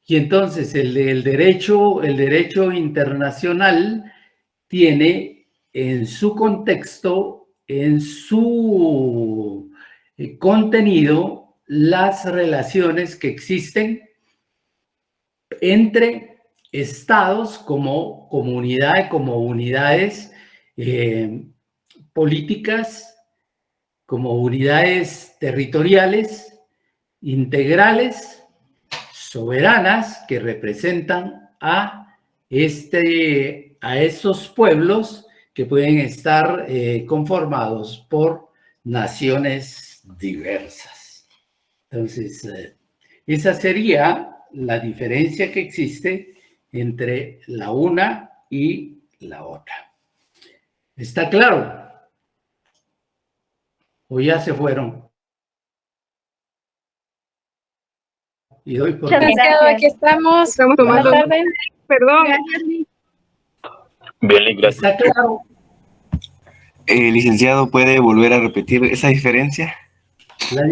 Y entonces el derecho internacional tiene en su contexto, en su contenido, las relaciones que existen entre estados como comunidad, como unidades políticas, como unidades territoriales, integrales, soberanas, que representan a esos pueblos que pueden estar conformados por naciones diversas. Entonces, esa sería la diferencia que existe entre la una y la otra. ¿Está claro? ¿O ya se fueron? Y doy por aquí estamos tomando. Buenas tardes. Perdón. Bien, gracias. ¿Está claro? Licenciado, ¿puede volver a repetir esa diferencia? La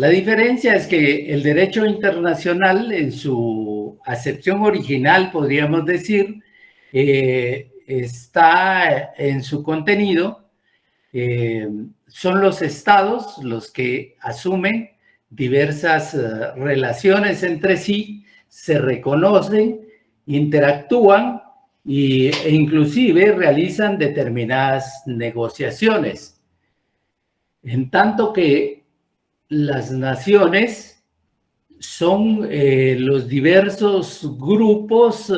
diferencia es que el derecho internacional, en su acepción original, podríamos decir, está en su contenido, son los estados los que asumen diversas relaciones entre sí, se reconocen, interactúan e inclusive realizan determinadas negociaciones. En tanto que las naciones son los diversos grupos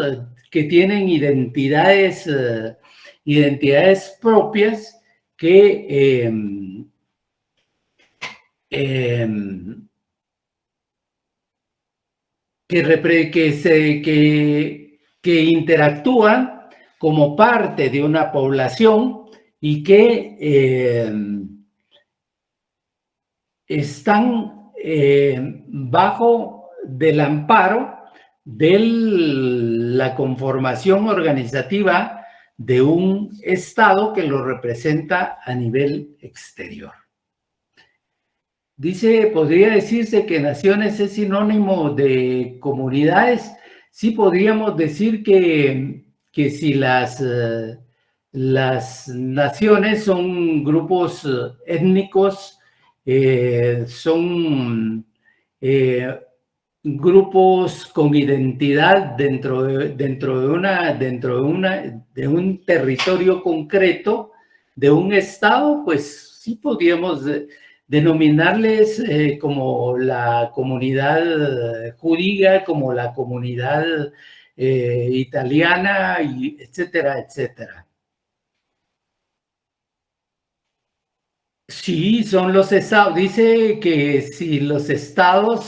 que tienen identidades propias que interactúan como parte de una población y que están bajo del amparo de la conformación organizativa de un Estado que lo representa a nivel exterior. Podría decirse que naciones es sinónimo de comunidades. Sí podríamos decir que si las naciones son grupos étnicos, son grupos con identidad dentro de un territorio concreto, de un estado, pues sí podríamos denominarles como la comunidad judía, como la comunidad italiana, y etcétera, etcétera. Sí, son los estados. Dice que si los estados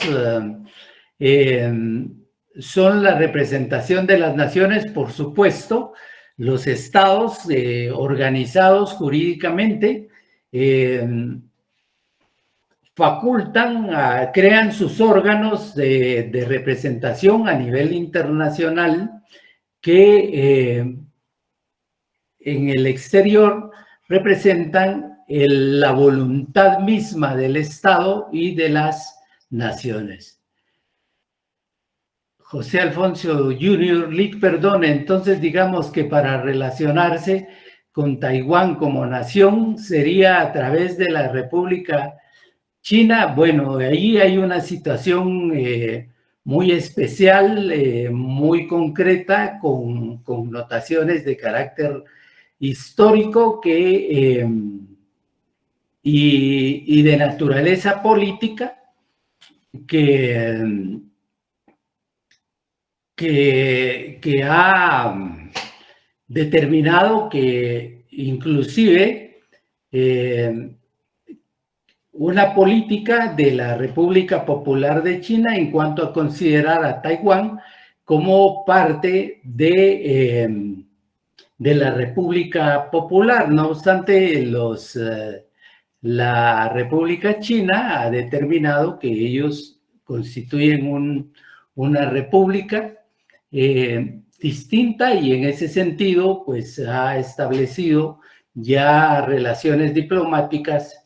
son la representación de las naciones, por supuesto, los estados organizados jurídicamente facultan, crean sus órganos de representación a nivel internacional que en el exterior representan la voluntad misma del Estado y de las naciones. José Alfonso Jr., Lic, perdón, entonces digamos que para relacionarse con Taiwán como nación sería a través de la República China. Bueno, ahí hay una situación muy especial, muy concreta, con connotaciones de carácter histórico y de naturaleza política que ha determinado que inclusive una política de la República Popular de China en cuanto a considerar a Taiwán como parte de la República Popular. No obstante, la República China ha determinado que ellos constituyen una república distinta, y en ese sentido pues ha establecido ya relaciones diplomáticas,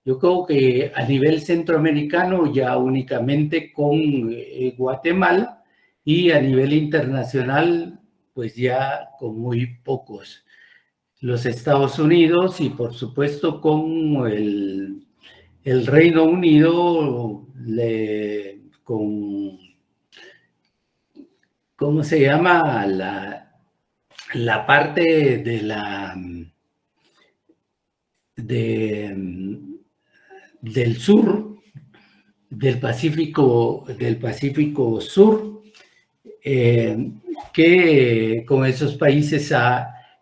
yo creo que a nivel centroamericano ya únicamente con Guatemala, y a nivel internacional pues ya con muy pocos. Los Estados Unidos y por supuesto con el Reino Unido, ¿cómo se llama? La parte del sur, del Pacífico Sur, que con esos países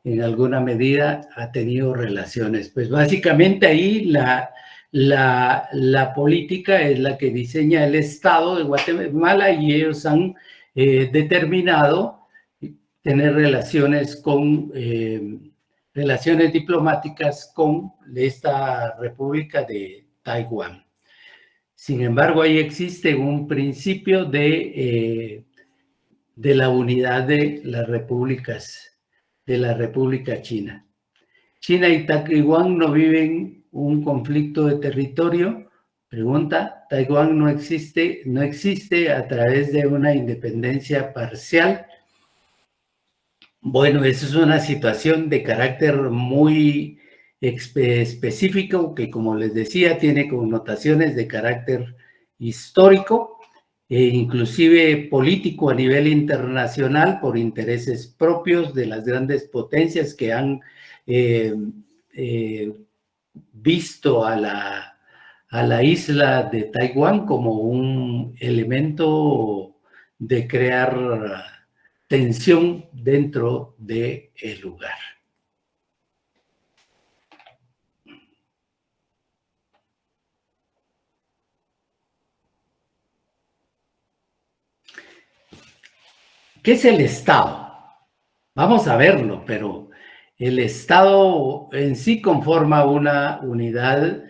en alguna medida ha tenido relaciones. Pues básicamente ahí la política es la que diseña el Estado de Guatemala, y ellos han determinado tener relaciones diplomáticas con esta República de Taiwán. Sin embargo, ahí existe un principio de la unidad de las repúblicas, de la República China. China y Taiwán no viven un conflicto de territorio. Pregunta, Taiwán no existe a través de una independencia parcial. Bueno, esa es una situación de carácter muy específico que, como les decía, tiene connotaciones de carácter histórico e inclusive político a nivel internacional por intereses propios de las grandes potencias que han visto a la isla de Taiwán como un elemento de crear tensión dentro del lugar. ¿Qué es el Estado? Vamos a verlo, pero el Estado en sí conforma una unidad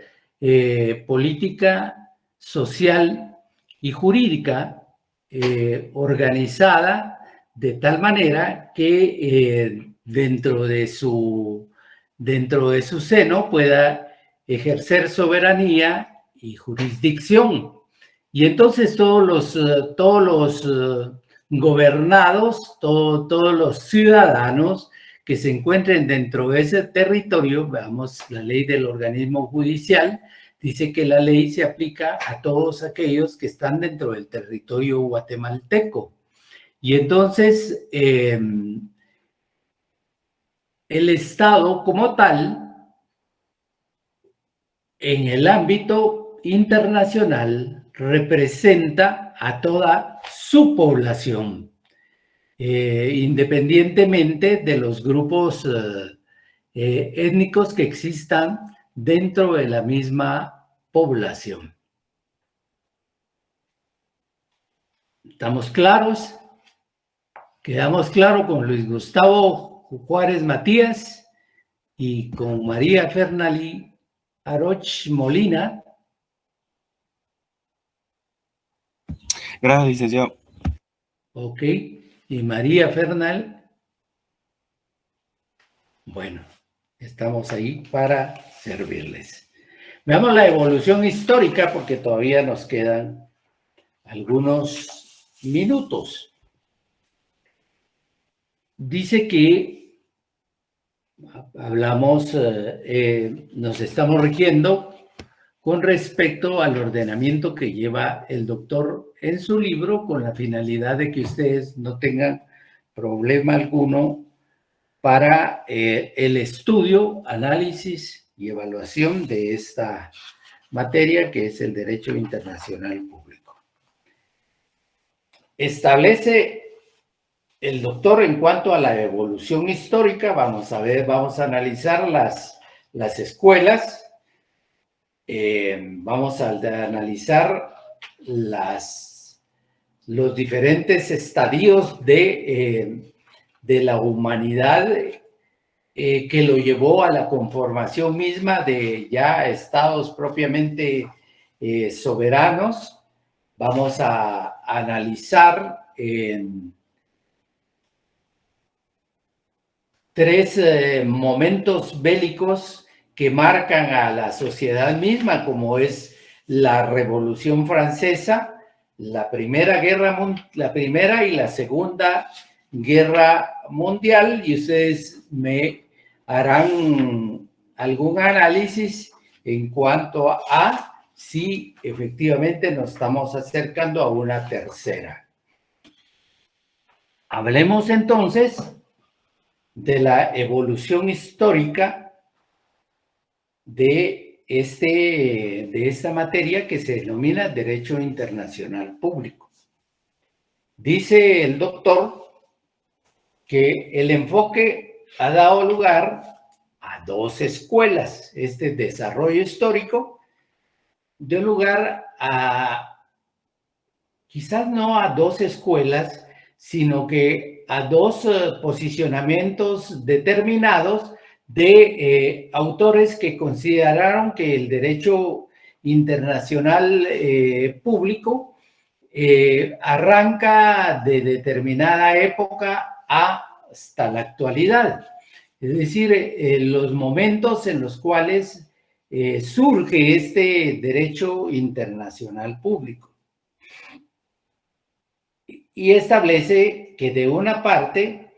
política, social y jurídica organizada de tal manera que dentro de su seno pueda ejercer soberanía y jurisdicción. Y entonces todos los gobernados, todos los ciudadanos que se encuentren dentro de ese territorio, veamos la ley del organismo judicial, dice que la ley se aplica a todos aquellos que están dentro del territorio guatemalteco. Y entonces, el Estado como tal, en el ámbito internacional, representa a toda su población, independientemente de los grupos étnicos que existan dentro de la misma población. ¿Estamos claros? Quedamos claros con Luis Gustavo Juárez Matías y con María Fernalí Aroch Molina. Gracias, licenciado. Ok, y María Fernal. Bueno, estamos ahí para servirles. Veamos la evolución histórica porque todavía nos quedan algunos minutos. Dice que hablamos, nos estamos rigiendo con respecto al ordenamiento que lleva el doctor en su libro, con la finalidad de que ustedes no tengan problema alguno para el estudio, análisis y evaluación de esta materia que es el derecho internacional público. Establece el doctor en cuanto a la evolución histórica. Vamos a analizar las escuelas. Vamos a analizar los diferentes estadios de la humanidad que lo llevó a la conformación misma de ya estados propiamente soberanos. Vamos a analizar tres momentos bélicos que marcan a la sociedad misma, como es la Revolución Francesa, la Primera y la Segunda Guerra Mundial, y ustedes me harán algún análisis en cuanto a si efectivamente nos estamos acercando a una tercera. Hablemos entonces de la evolución histórica de esta materia que se denomina Derecho Internacional Público. Dice el doctor que el enfoque ha dado lugar a dos escuelas. Este desarrollo histórico dio lugar a, quizás no a dos escuelas, sino que a dos posicionamientos determinados de autores que consideraron que el derecho internacional público arranca de determinada época hasta la actualidad. Es decir, los momentos en los cuales surge este derecho internacional público. Y establece que de una parte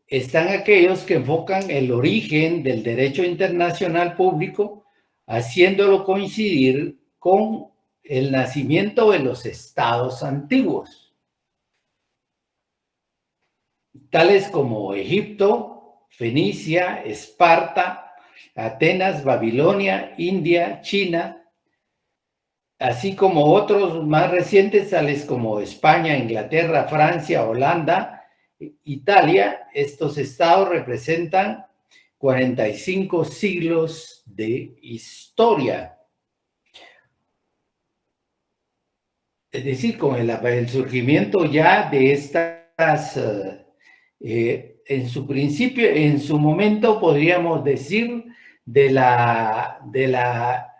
están aquellos que enfocan el origen del derecho internacional público, haciéndolo coincidir con el nacimiento de los estados antiguos, tales como Egipto, Fenicia, Esparta, Atenas, Babilonia, India, China, así como otros más recientes, tales como España, Inglaterra, Francia, Holanda, Italia. Estos estados representan 45 siglos de historia. Es decir, con el surgimiento ya de estas, en su principio, en su momento, podríamos decir, de la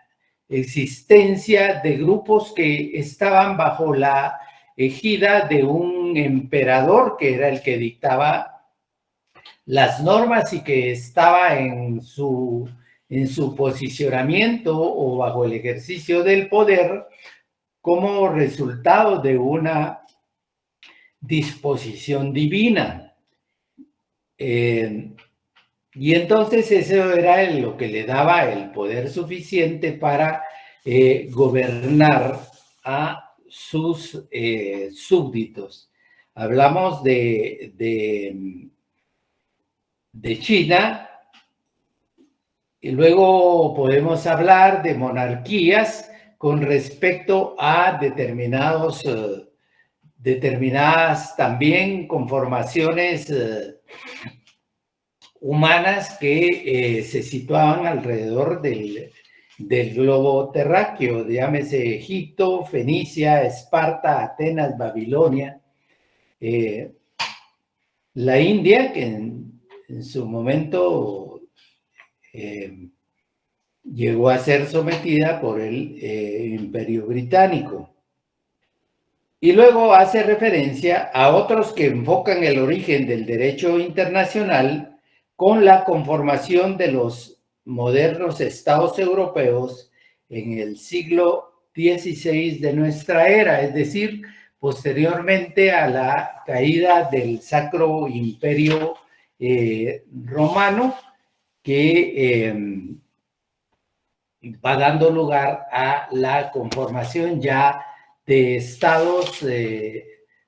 existencia de grupos que estaban bajo la égida de un emperador que era el que dictaba las normas y que estaba en su posicionamiento o bajo el ejercicio del poder como resultado de una disposición divina. Y entonces eso era lo que le daba el poder suficiente para gobernar a sus súbditos. Hablamos de China, y luego podemos hablar de monarquías con respecto a determinadas también conformaciones humanas que se situaban alrededor del globo terráqueo, llámese Egipto, Fenicia, Esparta, Atenas, Babilonia, la India, que en su momento llegó a ser sometida por el Imperio Británico. Y luego hace referencia a otros que enfocan el origen del derecho internacional con la conformación de los modernos estados europeos en el siglo XVI de nuestra era, es decir, posteriormente a la caída del Sacro Imperio Romano, que va dando lugar a la conformación ya de estados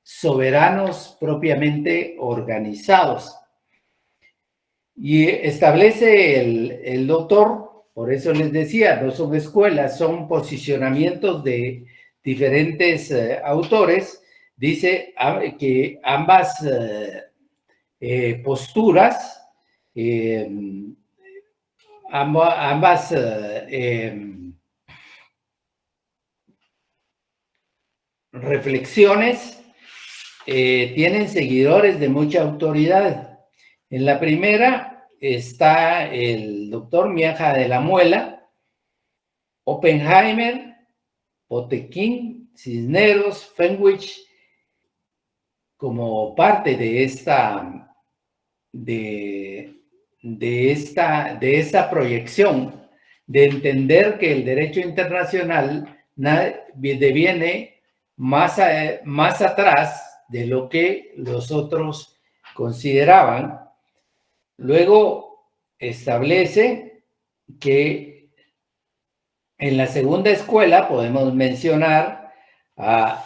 soberanos propiamente organizados. Y establece el doctor, por eso les decía, no son escuelas, son posicionamientos de diferentes autores. Dice que ambas posturas, ambas reflexiones tienen seguidores de mucha autoridad. En la primera está el doctor Miaja de la Muela, Oppenheimer, Potequín, Cisneros, Fenwick, como parte de esta proyección de entender que el derecho internacional deviene más atrás de lo que los otros consideraban. Luego establece que en la segunda escuela podemos mencionar a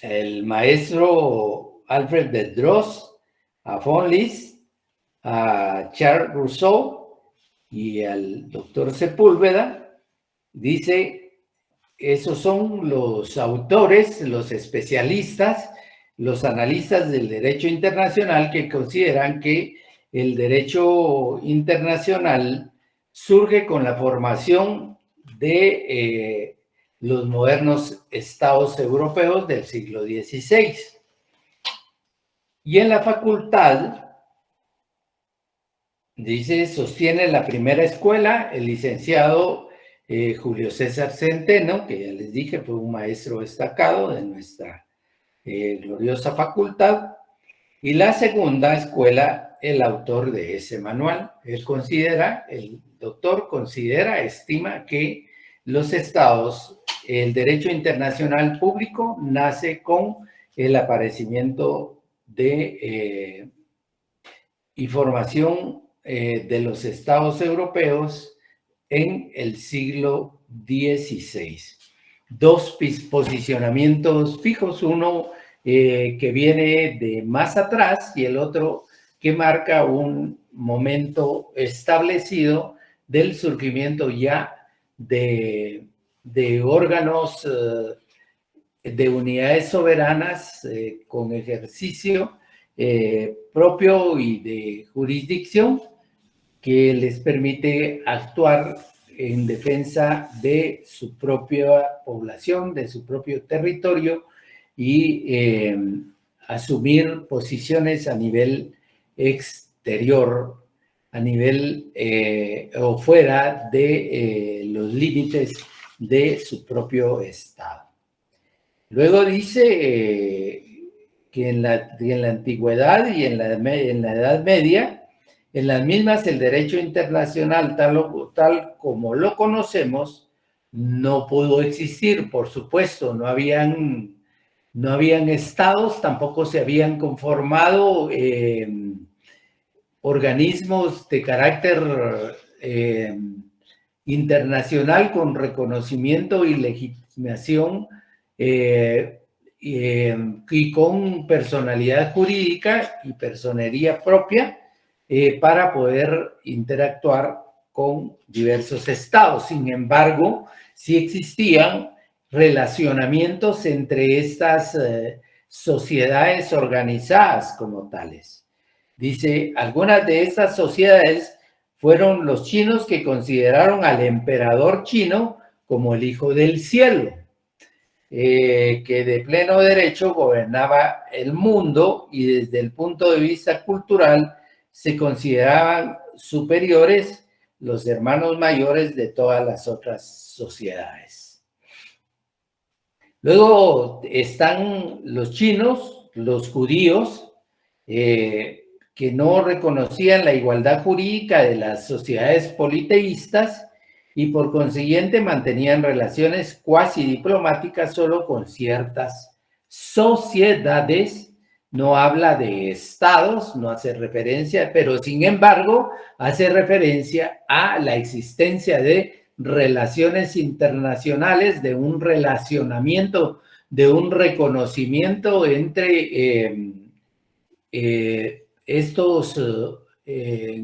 el maestro Alfred de Dross, a von List, a Charles Rousseau y al doctor Sepúlveda. Dice, esos son los autores, los especialistas, los analistas del derecho internacional que consideran que el derecho internacional surge con la formación de los modernos estados europeos del siglo XVI. Y en la facultad, dice, sostiene la primera escuela el licenciado Julio César Centeno, que ya les dije fue un maestro destacado de nuestra gloriosa facultad, y la segunda escuela el autor de ese manual. El doctor estima que los estados, el derecho internacional público nace con el aparecimiento de información de los estados europeos en el siglo XVI. Dos posicionamientos fijos, uno que viene de más atrás y el otro que marca un momento establecido del surgimiento ya de órganos de unidades soberanas con ejercicio propio y de jurisdicción que les permite actuar en defensa de su propia población, de su propio territorio y asumir posiciones a nivel exterior, a nivel o fuera de los límites de su propio Estado. Luego dice que en la antigüedad y en la Edad Media, en las mismas el derecho internacional tal como lo conocemos no pudo existir, por supuesto, no habían estados, tampoco se habían conformado organismos de carácter internacional con reconocimiento y legitimación y con personalidad jurídica y personería propia para poder interactuar con diversos estados. Sin embargo, sí existían relacionamientos entre estas sociedades organizadas como tales. Dice, algunas de estas sociedades fueron los chinos que consideraron al emperador chino como el hijo del cielo, que de pleno derecho gobernaba el mundo y desde el punto de vista cultural se consideraban superiores los hermanos mayores de todas las otras sociedades. Luego están los chinos, los judíos, que no reconocían la igualdad jurídica de las sociedades politeístas y por consiguiente mantenían relaciones cuasi diplomáticas solo con ciertas sociedades. No habla de estados, no hace referencia, pero sin embargo hace referencia a la existencia de relaciones internacionales, de un relacionamiento, de un reconocimiento entre estos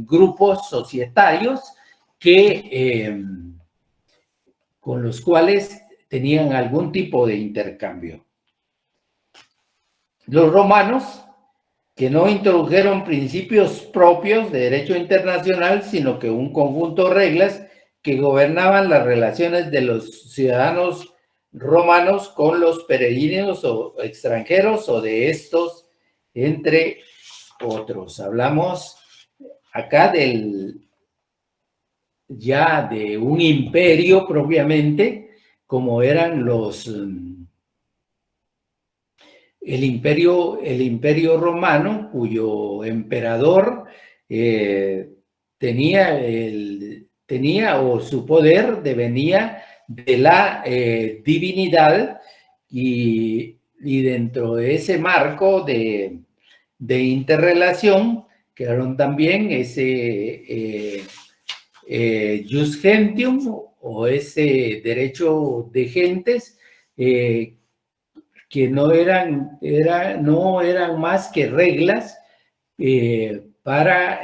grupos societarios que con los cuales tenían algún tipo de intercambio. Los romanos, que no introdujeron principios propios de derecho internacional, sino que un conjunto de reglas que gobernaban las relaciones de los ciudadanos romanos con los peregrinos o extranjeros o de estos, entre otros. Hablamos acá ya de un imperio propiamente, como eran el imperio romano, cuyo emperador tenía o su poder devenía de la divinidad y dentro de ese marco de interrelación quedaron también ese jus gentium o ese derecho de gentes que no eran más que reglas para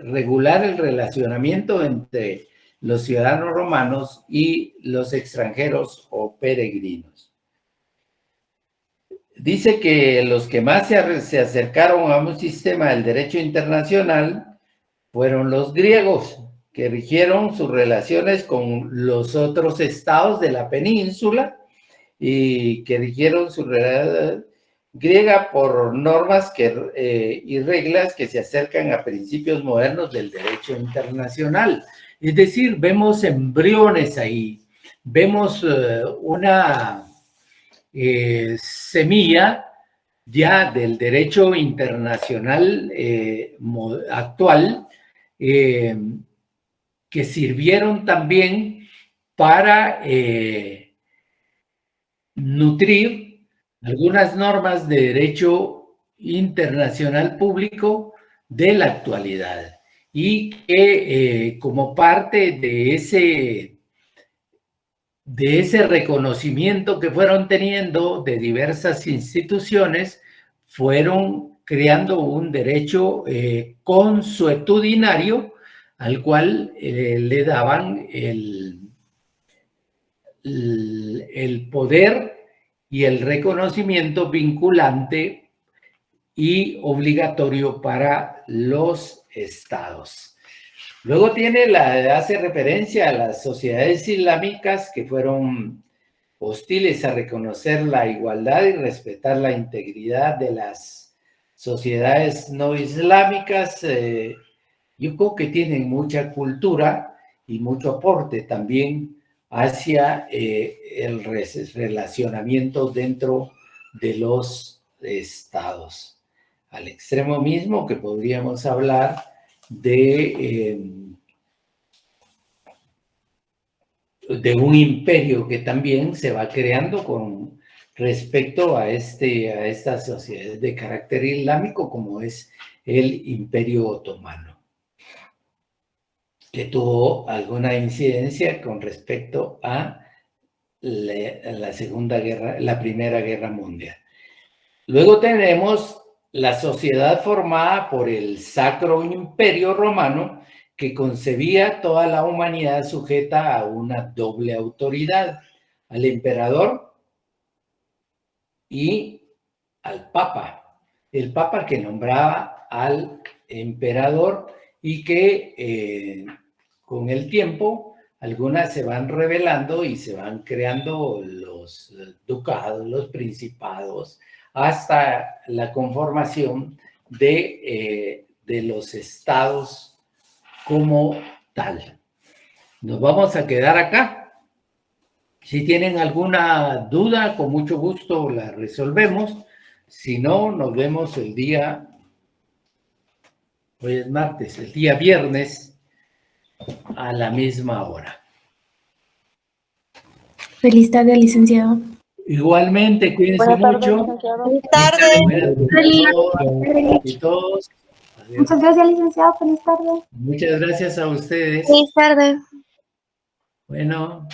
regular el relacionamiento entre los ciudadanos romanos y los extranjeros o peregrinos. Dice que los que más se acercaron a un sistema del derecho internacional fueron los griegos, que rigieron sus relaciones con los otros estados de la península y que rigieron su realidad griega por normas y reglas que se acercan a principios modernos del derecho internacional. Es decir, vemos embriones ahí, vemos una semilla ya del derecho internacional actual, que sirvieron también para nutrir algunas normas de derecho internacional público de la actualidad, y que como parte de ese reconocimiento que fueron teniendo de diversas instituciones, fueron creando un derecho consuetudinario al cual le daban el poder y el reconocimiento vinculante y obligatorio para los estados. Luego hace referencia a las sociedades islámicas que fueron hostiles a reconocer la igualdad y respetar la integridad de las sociedades no islámicas. Yo creo que tienen mucha cultura y mucho aporte también hacia el relacionamiento dentro de los estados. Al extremo mismo que podríamos hablar de un imperio que también se va creando con respecto a estas sociedades de carácter islámico, como es el Imperio Otomano, que tuvo alguna incidencia con respecto a la Primera Guerra Mundial. Luego tenemos la sociedad formada por el Sacro Imperio Romano, que concebía toda la humanidad sujeta a una doble autoridad, al emperador y al papa. El papa que nombraba al emperador y que con el tiempo algunas se van revelando y se van creando los ducados, los principados, hasta la conformación de los estados como tal. Nos vamos a quedar acá. Si tienen alguna duda, con mucho gusto la resolvemos. Si no, nos vemos el día, hoy es martes, el día viernes a la misma hora. Feliz tarde, licenciado. Igualmente, cuídense mucho. Feliz tarde. Y todos. Adiós. Muchas gracias, licenciado. Feliz tarde. Muchas gracias a ustedes. Feliz tarde. Bueno.